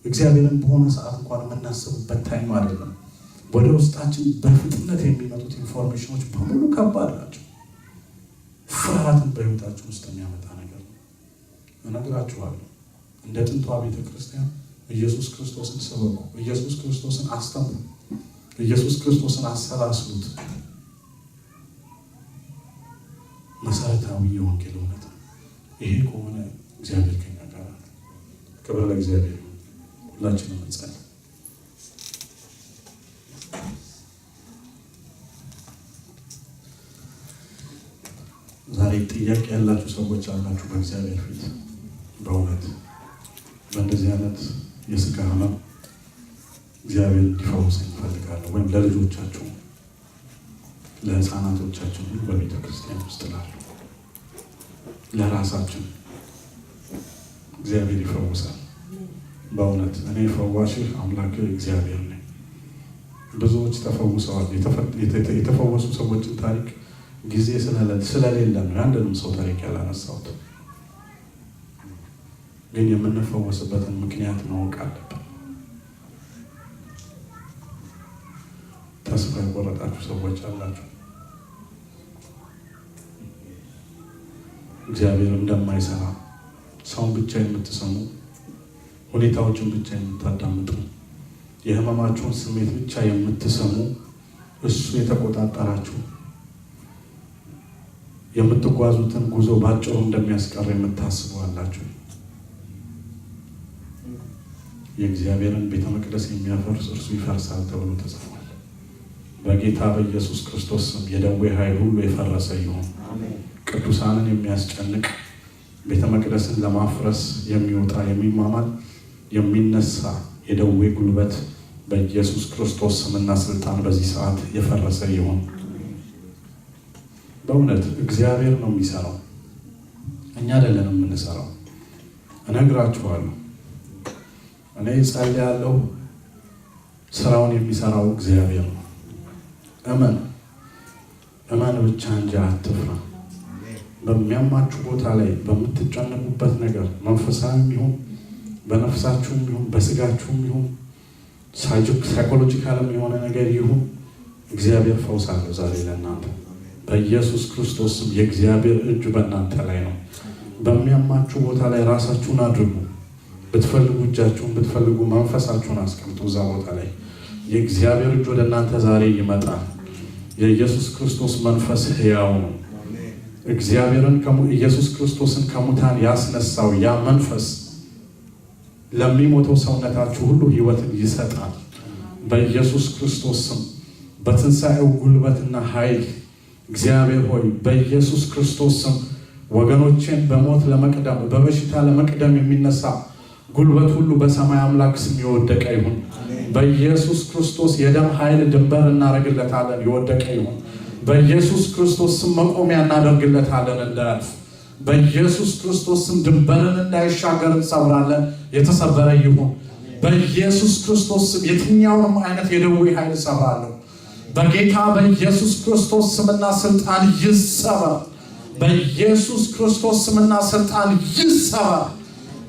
እግዚአብሔርን በሆነ ሰዓት እንኳን የምናስብበት ታይም አይደለም። ወደ ውስጣችን በፍጥነት የሚመጡት ኢንፎርሜሽኖች በሙሉ ከባድ ናቸው። ፍርሃትን በሕይወታችን ውስጥ የሚያመጣ ነገር ነው። እነግራችኋለሁ፣ እንደ ጥንቷ ቤተክርስቲያን ኢየሱስ ክርስቶስን ስበኩ፣ ኢየሱስ ክርስቶስን አስተምሩ፣ ኢየሱስ ክርስቶስን አሰላስሉት። መሰረታዊ የወንጌል እውነት ነው። ይሄ ከሆነ እግዚአብሔር ከኛ ጋር ነው። ክብር ለእግዚአብሔር ይሁን። ሁላችንም እንጸልይ። ዛሬ ጥያቄ ያላችሁ ሰዎች አላችሁ በእግዚአብሔር ፊት። በእውነት በእንደዚህ አይነት የስጋ ህመም እግዚአብሔር እንዲፈውሰኝ እፈልጋለሁ። ወይም ለልጆቻችሁ ለህፃናቶቻችን ሁሉ በቤተ ክርስቲያን ውስጥ ላሉ ለራሳችን እግዚአብሔር ይፈውሳል። በእውነት እኔ ፈዋሽህ አምላክህ እግዚአብሔር ነኝ። ብዙዎች ተፈውሰዋል። የተፈወሱ ሰዎችን ታሪክ ጊዜ ስለሌለ ነው ያንንም ሰው ታሪክ ያላነሳሁት። ግን የምንፈወስበትን ምክንያት ማወቅ አለብን። ተስፋ የቆረጣችሁ ሰዎች አላችሁ። እግዚአብሔር እንደማይሰራ ሰውን ብቻ የምትሰሙ፣ ሁኔታዎችን ብቻ የምታዳምጡ፣ የህመማችሁን ስሜት ብቻ የምትሰሙ፣ እሱ የተቆጣጠራችሁ የምትጓዙትን ጉዞ ባጭሩ እንደሚያስቀር የምታስቡ አላችሁ። የእግዚአብሔርን ቤተ መቅደስ የሚያፈርስ እርሱ ይፈርሳል ተብሎ ተጽፏል። በጌታ በኢየሱስ ክርስቶስ ስም የደዌ ኃይል ሁሉ የፈረሰ ይሁን። ቅዱሳንን የሚያስጨንቅ ቤተ መቅደስን ለማፍረስ የሚወጣ የሚማማል የሚነሳ የደዌ ጉልበት በኢየሱስ ክርስቶስ ስምና ስልጣን በዚህ ሰዓት የፈረሰ ይሁን። በእውነት እግዚአብሔር ነው የሚሰራው፣ እኛ አይደለንም የምንሰራው። እነግራችኋለሁ፣ እኔ ጸልያለሁ፣ ስራውን የሚሰራው እግዚአብሔር ነው። እመን ብቻ እንጂ አትፍራ። በሚያማችሁ ቦታ ላይ በምትጨነቁበት ነገር መንፈሳዊም ይሁን በነፍሳችሁም ይሁን በስጋችሁም ይሁን ሳይኮሎጂካልም የሆነ ነገር ይሁን እግዚአብሔር ፈውስ አለው ዛሬ ለእናንተ በኢየሱስ ክርስቶስ ስም። የእግዚአብሔር እጅ በእናንተ ላይ ነው። በሚያማችሁ ቦታ ላይ ራሳችሁን አድርጉ። ብትፈልጉ እጃችሁን፣ ብትፈልጉ መንፈሳችሁን አስቀምጡ እዛ ቦታ ላይ። የእግዚአብሔር እጅ ወደ እናንተ ዛሬ ይመጣል። የኢየሱስ ክርስቶስ መንፈስ ሕያው ነው። እግዚአብሔርን ኢየሱስ ክርስቶስን ከሙታን ያስነሳው ያ መንፈስ ለሚሞተው ሰውነታችሁ ሁሉ ሕይወትን ይሰጣል። በኢየሱስ ክርስቶስ ስም በትንሣኤው ጉልበትና ኃይል እግዚአብሔር ሆይ በኢየሱስ ክርስቶስ ስም ወገኖችን በሞት ለመቅደም በበሽታ ለመቅደም የሚነሳ ጉልበት ሁሉ በሰማይ አምላክ ስም የወደቀ ይሁን። በኢየሱስ ክርስቶስ የደም ኃይል ድንበር እናደርግለታለን፣ የወደቀ ይሁን። በኢየሱስ ክርስቶስ ስም መቆሚያ እናደርግለታለን እንዳያልፍ። በኢየሱስ ክርስቶስ ስም ድንበርን እንዳይሻገር እንሰብራለን፣ የተሰበረ ይሁን። በኢየሱስ ክርስቶስ ስም የትኛውንም አይነት የደዌ ኃይል ሰብራለሁ። በጌታ በኢየሱስ ክርስቶስ ስምና ስልጣን ይሰበር። በኢየሱስ ክርስቶስ ስምና ስልጣን ይሰበር።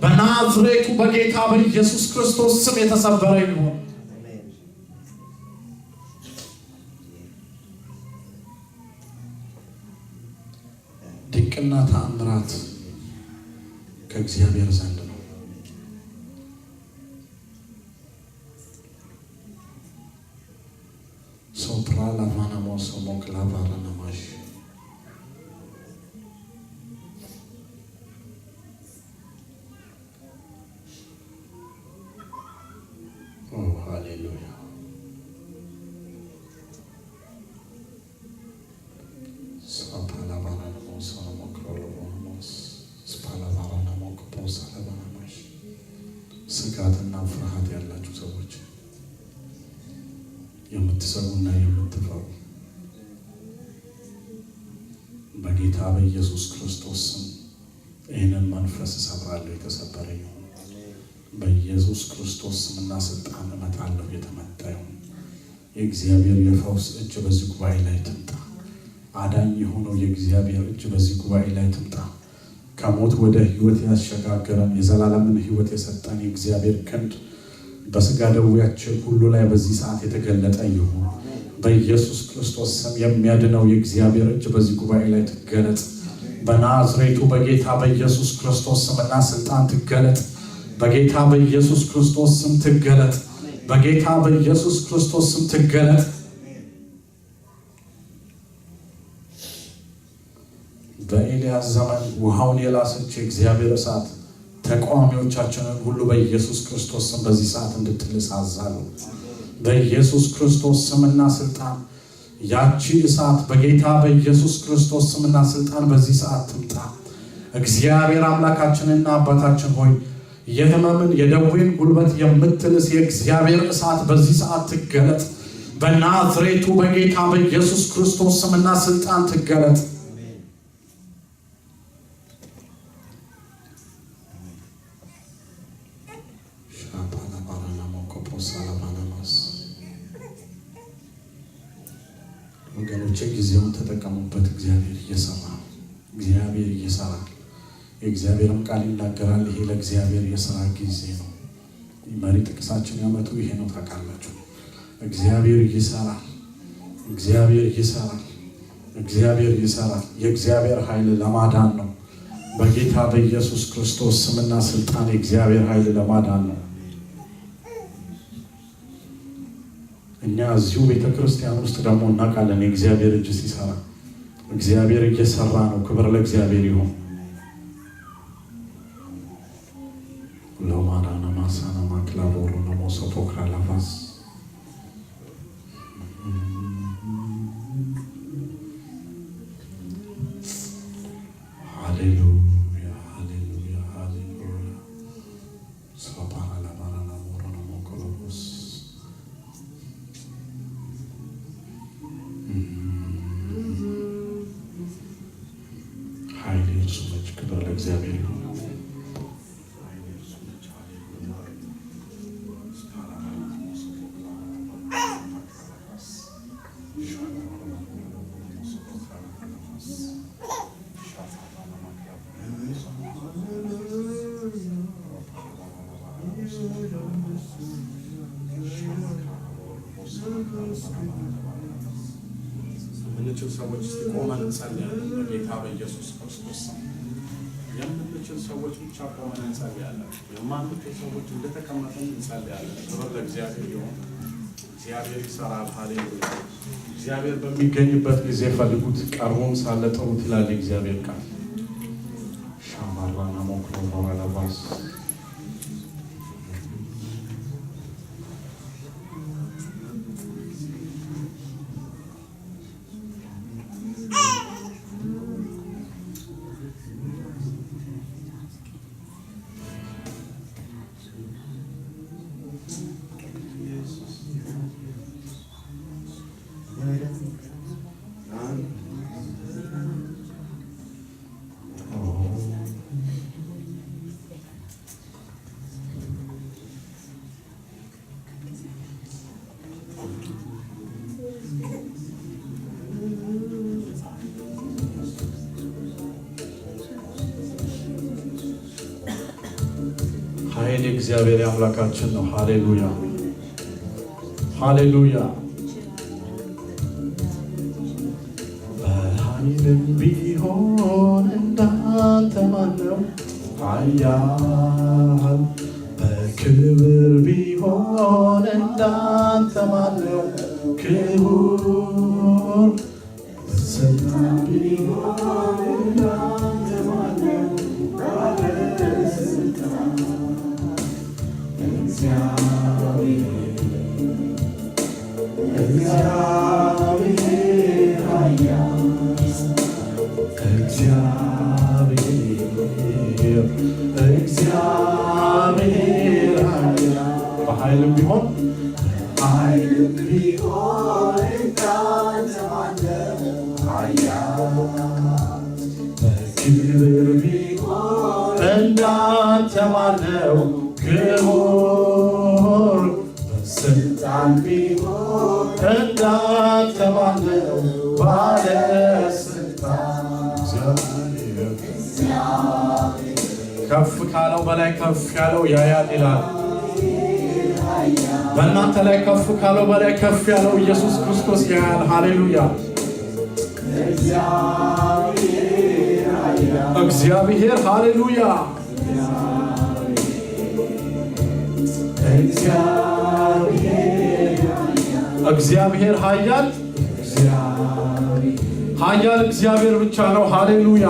በናዝሬቱ በጌታ በኢየሱስ ክርስቶስ ስም የተሰበረ ይሁን። ድንቅና ተአምራት ከእግዚአብሔር ዘንድ ነው። Soprala manamos moclavara namash. Oh, hallelujah. Sapala manamos moclavamos. Spala manamos posala manamash. ስጋትና ፍርሃት ያላችሁ ሰዎች የምትሰሩና የምትፈሩ በጌታ በኢየሱስ ክርስቶስ ስም ይህንን መንፈስ ሰብራለሁ። የተሰበረ ይሁን በኢየሱስ ክርስቶስ ስምና ስልጣን እመታለሁ። የተመታ ይሁን የእግዚአብሔር የፈውስ እጅ በዚህ ጉባኤ ላይ ትምጣ። አዳኝ የሆነው የእግዚአብሔር እጅ በዚህ ጉባኤ ላይ ትምጣ። ከሞት ወደ ሕይወት ያሸጋገረን የዘላለምን ሕይወት የሰጠን የእግዚአብሔር ክንድ በስጋ ደዌያችን ሁሉ ላይ በዚህ ሰዓት የተገለጠ ይሁን በኢየሱስ ክርስቶስ ስም። የሚያድነው የእግዚአብሔር እጅ በዚህ ጉባኤ ላይ ትገለጥ። በናዝሬቱ በጌታ በኢየሱስ ክርስቶስ ስምና ስልጣን ትገለጥ። በጌታ በኢየሱስ ክርስቶስ ስም ትገለጥ። በጌታ በኢየሱስ ክርስቶስ ስም ትገለጥ። በኤልያስ ዘመን ውሃውን የላሰች የእግዚአብሔር እሳት ተቃዋሚዎቻችንን ሁሉ በኢየሱስ ክርስቶስ ስም በዚህ ሰዓት እንድትልስ አዛለሁ። በኢየሱስ ክርስቶስ ስምና ስልጣን ያቺ እሳት በጌታ በኢየሱስ ክርስቶስ ስምና ስልጣን በዚህ ሰዓት ትምጣ። እግዚአብሔር አምላካችንና አባታችን ሆይ የሕመምን የደዌን ጉልበት የምትልስ የእግዚአብሔር እሳት በዚህ ሰዓት ትገለጥ። በናዝሬቱ በጌታ በኢየሱስ ክርስቶስ ስምና ስልጣን ትገለጥ። ወገኖቼ ጊዜውን ተጠቀሙበት። እግዚአብሔር እየሰራ ነው። እግዚአብሔር እየሰራ የእግዚአብሔርም ቃል ይናገራል። ይሄ ለእግዚአብሔር የሥራ ጊዜ ነው። መሪ ጥቅሳችን ያመጡ ይሄ ነው። ታውቃላችሁ እግዚአብሔር ይሰራል። እግዚአብሔር ይሰራል። እግዚአብሔር ይሰራል። የእግዚአብሔር ኃይል ለማዳን ነው። በጌታ በኢየሱስ ክርስቶስ ስምና ስልጣን የእግዚአብሔር ኃይል ለማዳን ነው። እኛ እዚሁ ቤተክርስቲያን ውስጥ ደግሞ እናውቃለን የእግዚአብሔር እጅ ሲሰራ። እግዚአብሔር እየሰራ ነው። ክብር ለእግዚአብሔር ይሁን። ለማዳና ማሳና ማክላቦሩ ነው ሶፎክራ ላፋስ ሃሌሉያ ሃሌሉያ ሃሌሉያ ሶፓራ ላባራና ሞሮና ሞኮሎስ ኃይል የእርሱ ነች። ክብር ለእግዚአብሔር ይሁን። የምንችል ሰዎች ቆመን እንጸልያለን። በጌታ በኢየሱስ ክርስቶስ የምንችል ሰዎች ብቻ ቆመን እንጸልያለን። የማንችል ሰዎች እንደተቀመጠን እንጸልያለን። ክብር ለእግዚአብሔር ይሁን። እግዚአብሔር ይሰራል። ሃሌሉያ። እግዚአብሔር በሚገኝበት ጊዜ ፈልጉት፣ ቀርቦም ሳለ ጥሩት ይላል የእግዚአብሔር ቃል። ሻማራና ሞክሮ ለባስ ኃይል እግዚአብሔር አምላካችን ነው። ሃሌሉያ ሃሌሉያ። በኃይልም ቢሆን እንዳንተ ማነው ኃያል? በክብር ቢሆን እንዳንተ ማነው ክቡር በስልጣን ቢሆን እንዳንተ ማነው ባለስልጣን እግዚአብሔር ኃያል እግዚአብሔር ኃያል በኃይልም ቢሆን እንዳንተ ማነው ኃያል በክብር ቢሆን እንዳንተ ማነው ክቡር በስልጣን ቢሆን እንዳንተ ማነው ባለስልጣን ከፍ ካለው በላይ ከፍ ያለው ያያል ይላል። በእናንተ ላይ ከፍ ካለው በላይ ከፍ ያለው ኢየሱስ ክርስቶስ ያያል። ሃሌሉያ! እግዚአብሔር ሃሌሉያ! እግዚአብሔር ኃያል ኃያል እግዚአብሔር ብቻ ነው። ሃሌሉያ!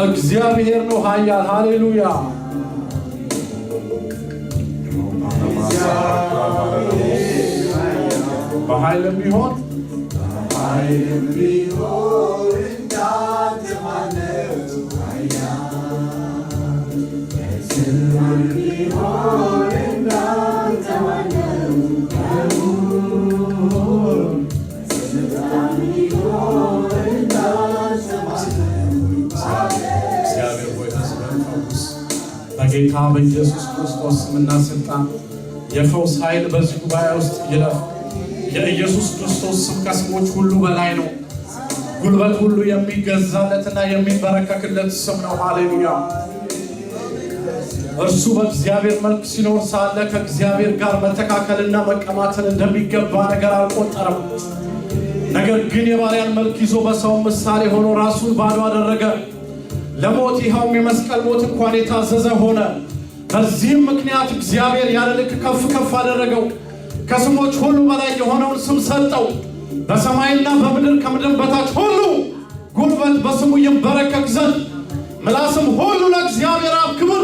እግዚአብሔር ነው ኃያል። ሃሌሉያ! በኃይልም ቢሆን እንዳንተ ማነው በጌታ በኢየሱስ ክርስቶስ ስምና ስልጣን የፈውስ ኃይል በዚህ ጉባኤ ውስጥ ይለፍ። የኢየሱስ ክርስቶስ ስም ከስሞች ሁሉ በላይ ነው። ጉልበት ሁሉ የሚገዛለትና የሚበረከክለት ስም ነው። ሃሌሉያ! እርሱ በእግዚአብሔር መልክ ሲኖር ሳለ ከእግዚአብሔር ጋር መተካከልና መቀማትን እንደሚገባ ነገር አልቆጠረም። ነገር ግን የባሪያን መልክ ይዞ በሰው ምሳሌ ሆኖ ራሱን ባዶ አደረገ፣ ለሞት ይኸውም የመስቀል ሞት እንኳን የታዘዘ ሆነ። በዚህም ምክንያት እግዚአብሔር ያለ ልክ ከፍ ከፍ አደረገው፣ ከስሞች ሁሉ በላይ የሆነውን ስም ሰጠው። በሰማይና በምድር ከምድር በታች ሁሉ ጉልበት በስሙ ይንበረከክ ዘንድ ምላስም ሁሉ ለእግዚአብሔር አብ ክብር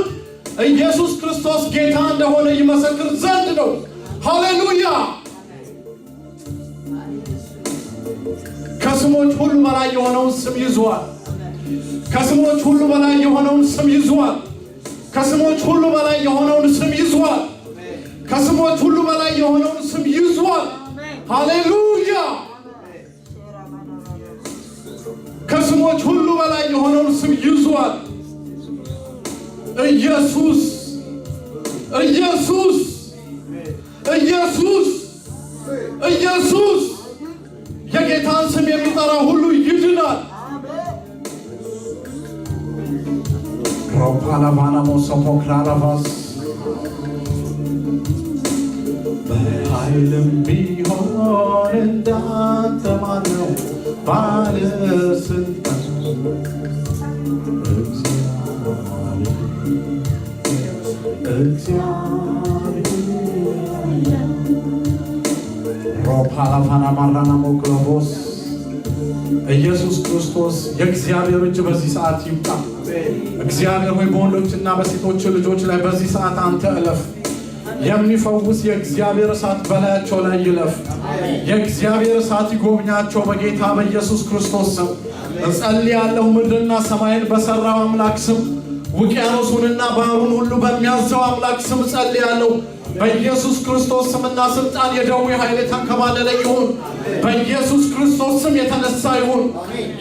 ኢየሱስ ክርስቶስ ጌታ እንደሆነ ይመሰክር ዘንድ ነው። ሃሌሉያ! ከስሞች ሁሉ በላይ የሆነውን ስም ይዟል። ከስሞች ሁሉ በላይ የሆነውን ስም ይዟል። ከስሞች ሁሉ በላይ የሆነውን ስም ይዟል። ከስሞች ሁሉ በላይ የሆነውን ስም ይዟል። ሃሌሉያ! ከስሞች ሁሉ በላይ የሆነውን ስም ይዟል። ኢየሱስ ኢየሱስ ኢየሱስ ኢየሱስ የጌታን ስም የሚጠራ ሁሉ ይድናል። ሮፓላባና ሞሶፖክራራቫስ በኃይልም ቢሆን እንዳንተ ማነው ባለስልጣን ሮፓላባና ማራና ሞክሮቦስ ኢየሱስ ክርስቶስ የእግዚአብሔር እጅ በዚህ ሰዓት ይምጣ። እግዚአብሔር ሆይ በወንዶችና በሴቶች ልጆች ላይ በዚህ ሰዓት አንተ እለፍ። የሚፈውስ የእግዚአብሔር እሳት በላያቸው ላይ ይለፍ። የእግዚአብሔር እሳት ይጎብኛቸው በጌታ በኢየሱስ ክርስቶስ ስም እጸልያለሁ። ምድርና ሰማይን በሰራው አምላክ ስም ውቅያኖሱንና ባህሩን ሁሉ በሚያዘው አምላክ ስም እጸልያለሁ። በኢየሱስ ክርስቶስ ስምና ስልጣን የደዌ ኃይል የተንከባለለ ይሁን። በኢየሱስ ክርስቶስ ስም የተነሳ ይሁን።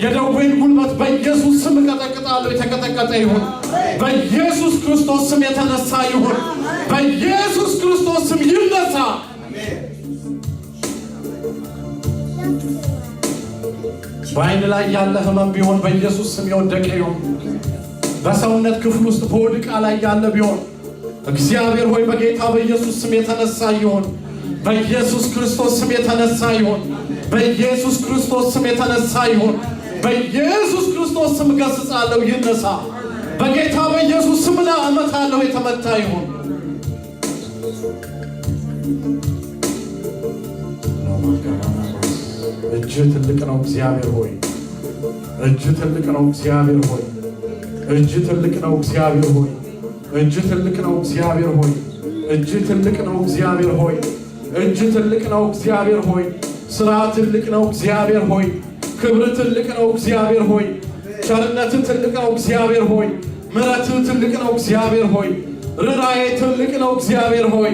የደዌን ጉልበት በኢየሱስ ስም እቀጠቅጣለሁ፣ የተቀጠቀጠ ይሁን። በኢየሱስ ክርስቶስ ስም የተነሳ ይሁን። በኢየሱስ ክርስቶስ ስም ይነሳ። በዓይን ላይ ያለ ህመም ቢሆን በኢየሱስ ስም የወደቀ ይሁን። በሰውነት ክፍል ውስጥ በወድቃ ላይ ያለ ቢሆን እግዚአብሔር ሆይ በጌታ በኢየሱስ ስም የተነሳ ይሁን። በኢየሱስ ክርስቶስ ስም የተነሳ ይሁን። በኢየሱስ ክርስቶስ ስም የተነሳ ይሁን። በኢየሱስ ክርስቶስ ስም ገስጻለሁ፣ ይነሳ። በጌታ በኢየሱስ ስም እመታለሁ፣ የተመታ ይሁን። እጅ ትልቅ ነው እግዚአብሔር ሆይ፣ እጅ ትልቅ ነው እግዚአብሔር ሆይ፣ እጅ ትልቅ ነው እግዚአብሔር ሆይ፣ እጅ ትልቅ ነው እግዚአብሔር ሆይ፣ እጅ ትልቅ ነው እግዚአብሔር ሆይ፣ እጅ ትልቅ ነው እግዚአብሔር ሆይ፣ ስራ ትልቅ ነው እግዚአብሔር ሆይ፣ ክብር ትልቅ ነው እግዚአብሔር ሆይ፣ ቸርነት ትልቅ ነው እግዚአብሔር ሆይ፣ ምሕረት ትልቅ ነው እግዚአብሔር ሆይ፣ ርኅራኄ ትልቅ ነው እግዚአብሔር ሆይ።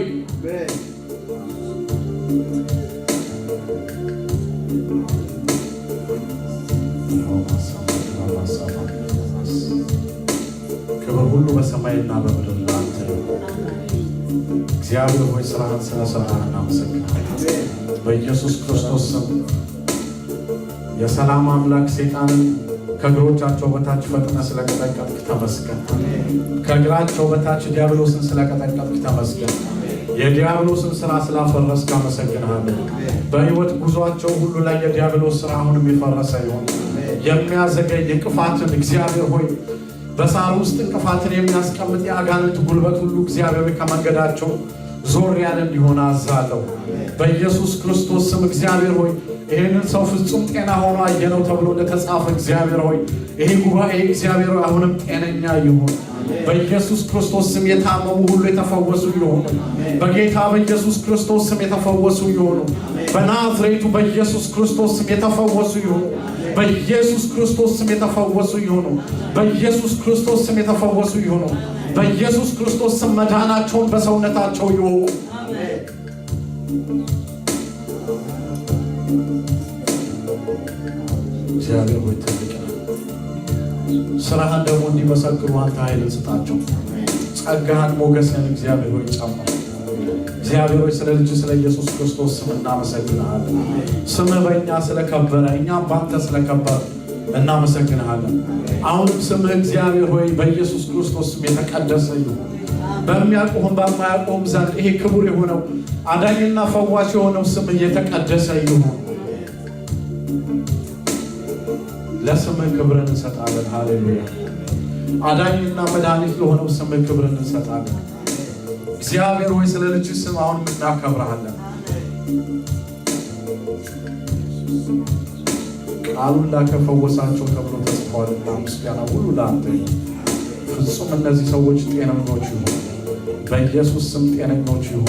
ክብር ሁሉ በሰማይና በምድር ላንተ እግዚአብሔር ሆይ። ስራህን ስለሰራህ እናመሰግናለን። በኢየሱስ ክርስቶስ ስም የሰላም አምላክ ሰይጣንን ከእግሮቻቸው በታች ፈጥነ ስለቀጠቀጥክ ተመስገን። ከእግራቸው በታች ዲያብሎስን ስለቀጠቀጥክ ተመስገን። የዲያብሎስን ስራ ስላፈረስክ አመሰግንሃለሁ። በሕይወት ጉዟቸው ሁሉ ላይ የዲያብሎስ ስራ አሁንም የፈረሰ ይሁን። የሚያዘገይ እንቅፋትን እግዚአብሔር ሆይ በሳር ውስጥ እንቅፋትን የሚያስቀምጥ የአጋንንት ጉልበት ሁሉ እግዚአብሔር ከመንገዳቸው ዞር ያለ እንዲሆን አዛለሁ በኢየሱስ ክርስቶስ ስም። እግዚአብሔር ሆይ ይህንን ሰው ፍጹም ጤና ሆኖ አየነው ተብሎ እንደተጻፈ እግዚአብሔር ሆይ ይሄ ጉባኤ እግዚአብሔር ሆይ አሁንም ጤነኛ ይሁን በኢየሱስ ክርስቶስ ስም። የታመሙ ሁሉ የተፈወሱ ይሁኑ በጌታ በኢየሱስ ክርስቶስ ስም። የተፈወሱ ይሁኑ በናዝሬቱ በኢየሱስ ክርስቶስ ስም። የተፈወሱ ይሁኑ በኢየሱስ ክርስቶስ ስም። የተፈወሱ ይሁኑ በኢየሱስ ክርስቶስ ስም። የተፈወሱ ይሁኑ በኢየሱስ ክርስቶስ ስም። መዳናቸውን በሰውነታቸው ይወቁ። እግዚአብሔር ሆይ ትልቅ ነው። ስራህን ደግሞ እንዲመሰክሩ አንተ ኃይልን ስጣቸው። ጸጋህን ሞገስህን እግዚአብሔር ሆይ ጨምር። እግዚአብሔር ሆይ ስለ ልጅ ስለ ኢየሱስ ክርስቶስ ስም እናመሰግንሃለን። ስምህ በእኛ ስለከበረ እኛም በአንተ ስለከበረ እናመሰግንሃለን። አሁንም ስምህ እግዚአብሔር ሆይ በኢየሱስ ክርስቶስ ስም የተቀደሰ ይሁን። በሚያውቁህም በማያውቁህም ዘንድ ይሄ ክቡር የሆነው አዳኝና ፈዋሽ የሆነው ስምህ የተቀደሰ ይሁን። ለስምህ ክብርን እንሰጣለን። ሃሌሉያ። አዳኝና መድኃኒት ለሆነው ስምህ ክብርን እንሰጣለን። እግዚአብሔር ሆይ ስለ ልጅ ስም አሁን እናከብረሃለን። ቃሉን ላከፈወሳቸው ተብሎ ተጽፏልና ምስጋና ሁሉ ለአንተ ይሁን። ፍጹም እነዚህ ሰዎች ጤነኞች ይሁኑ በኢየሱስ ስም። ጤነኞች ይሁኑ።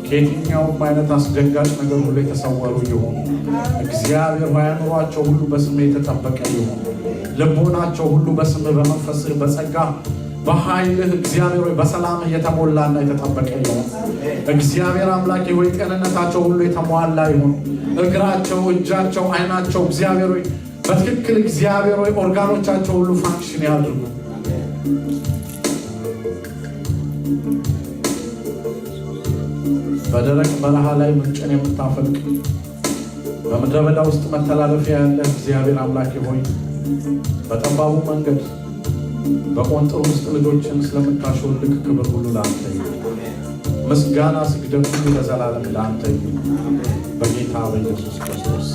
ከየትኛውም አይነት አስደንጋጭ ነገር ሁሉ የተሰወሩ ይሁኑ። እግዚአብሔር ሆይ አእምሯቸው ሁሉ በስምህ የተጠበቀ ይሁን። ልቦናቸው ሁሉ በስምህ በመንፈስህ በጸጋ በኃይልህ እግዚአብሔር ሆይ በሰላምህ የተሞላና የተጠበቀ ይሁን። እግዚአብሔር አምላኬ ሆይ ጤንነታቸው ሁሉ የተሟላ ይሁን። እግራቸው፣ እጃቸው፣ አይናቸው እግዚአብሔር ሆይ በትክክል እግዚአብሔር ሆይ ኦርጋኖቻቸው ሁሉ ፋንክሽን ያድርጉ። በደረቅ በረሃ ላይ ምንጭን የምታፈልቅ በምድረ በዳ ውስጥ መተላለፊያ ያለ እግዚአብሔር አምላኬ ሆይ በጠባቡ መንገድ በቆንጥር ውስጥ ልጆችን ስለምታሾልክ ክብር ሁሉ ለአንተ ይሁን። ምስጋና ስግደት ሁሉ ለዘላለም ለአንተ ይሁን በጌታ በኢየሱስ ክርስቶስ።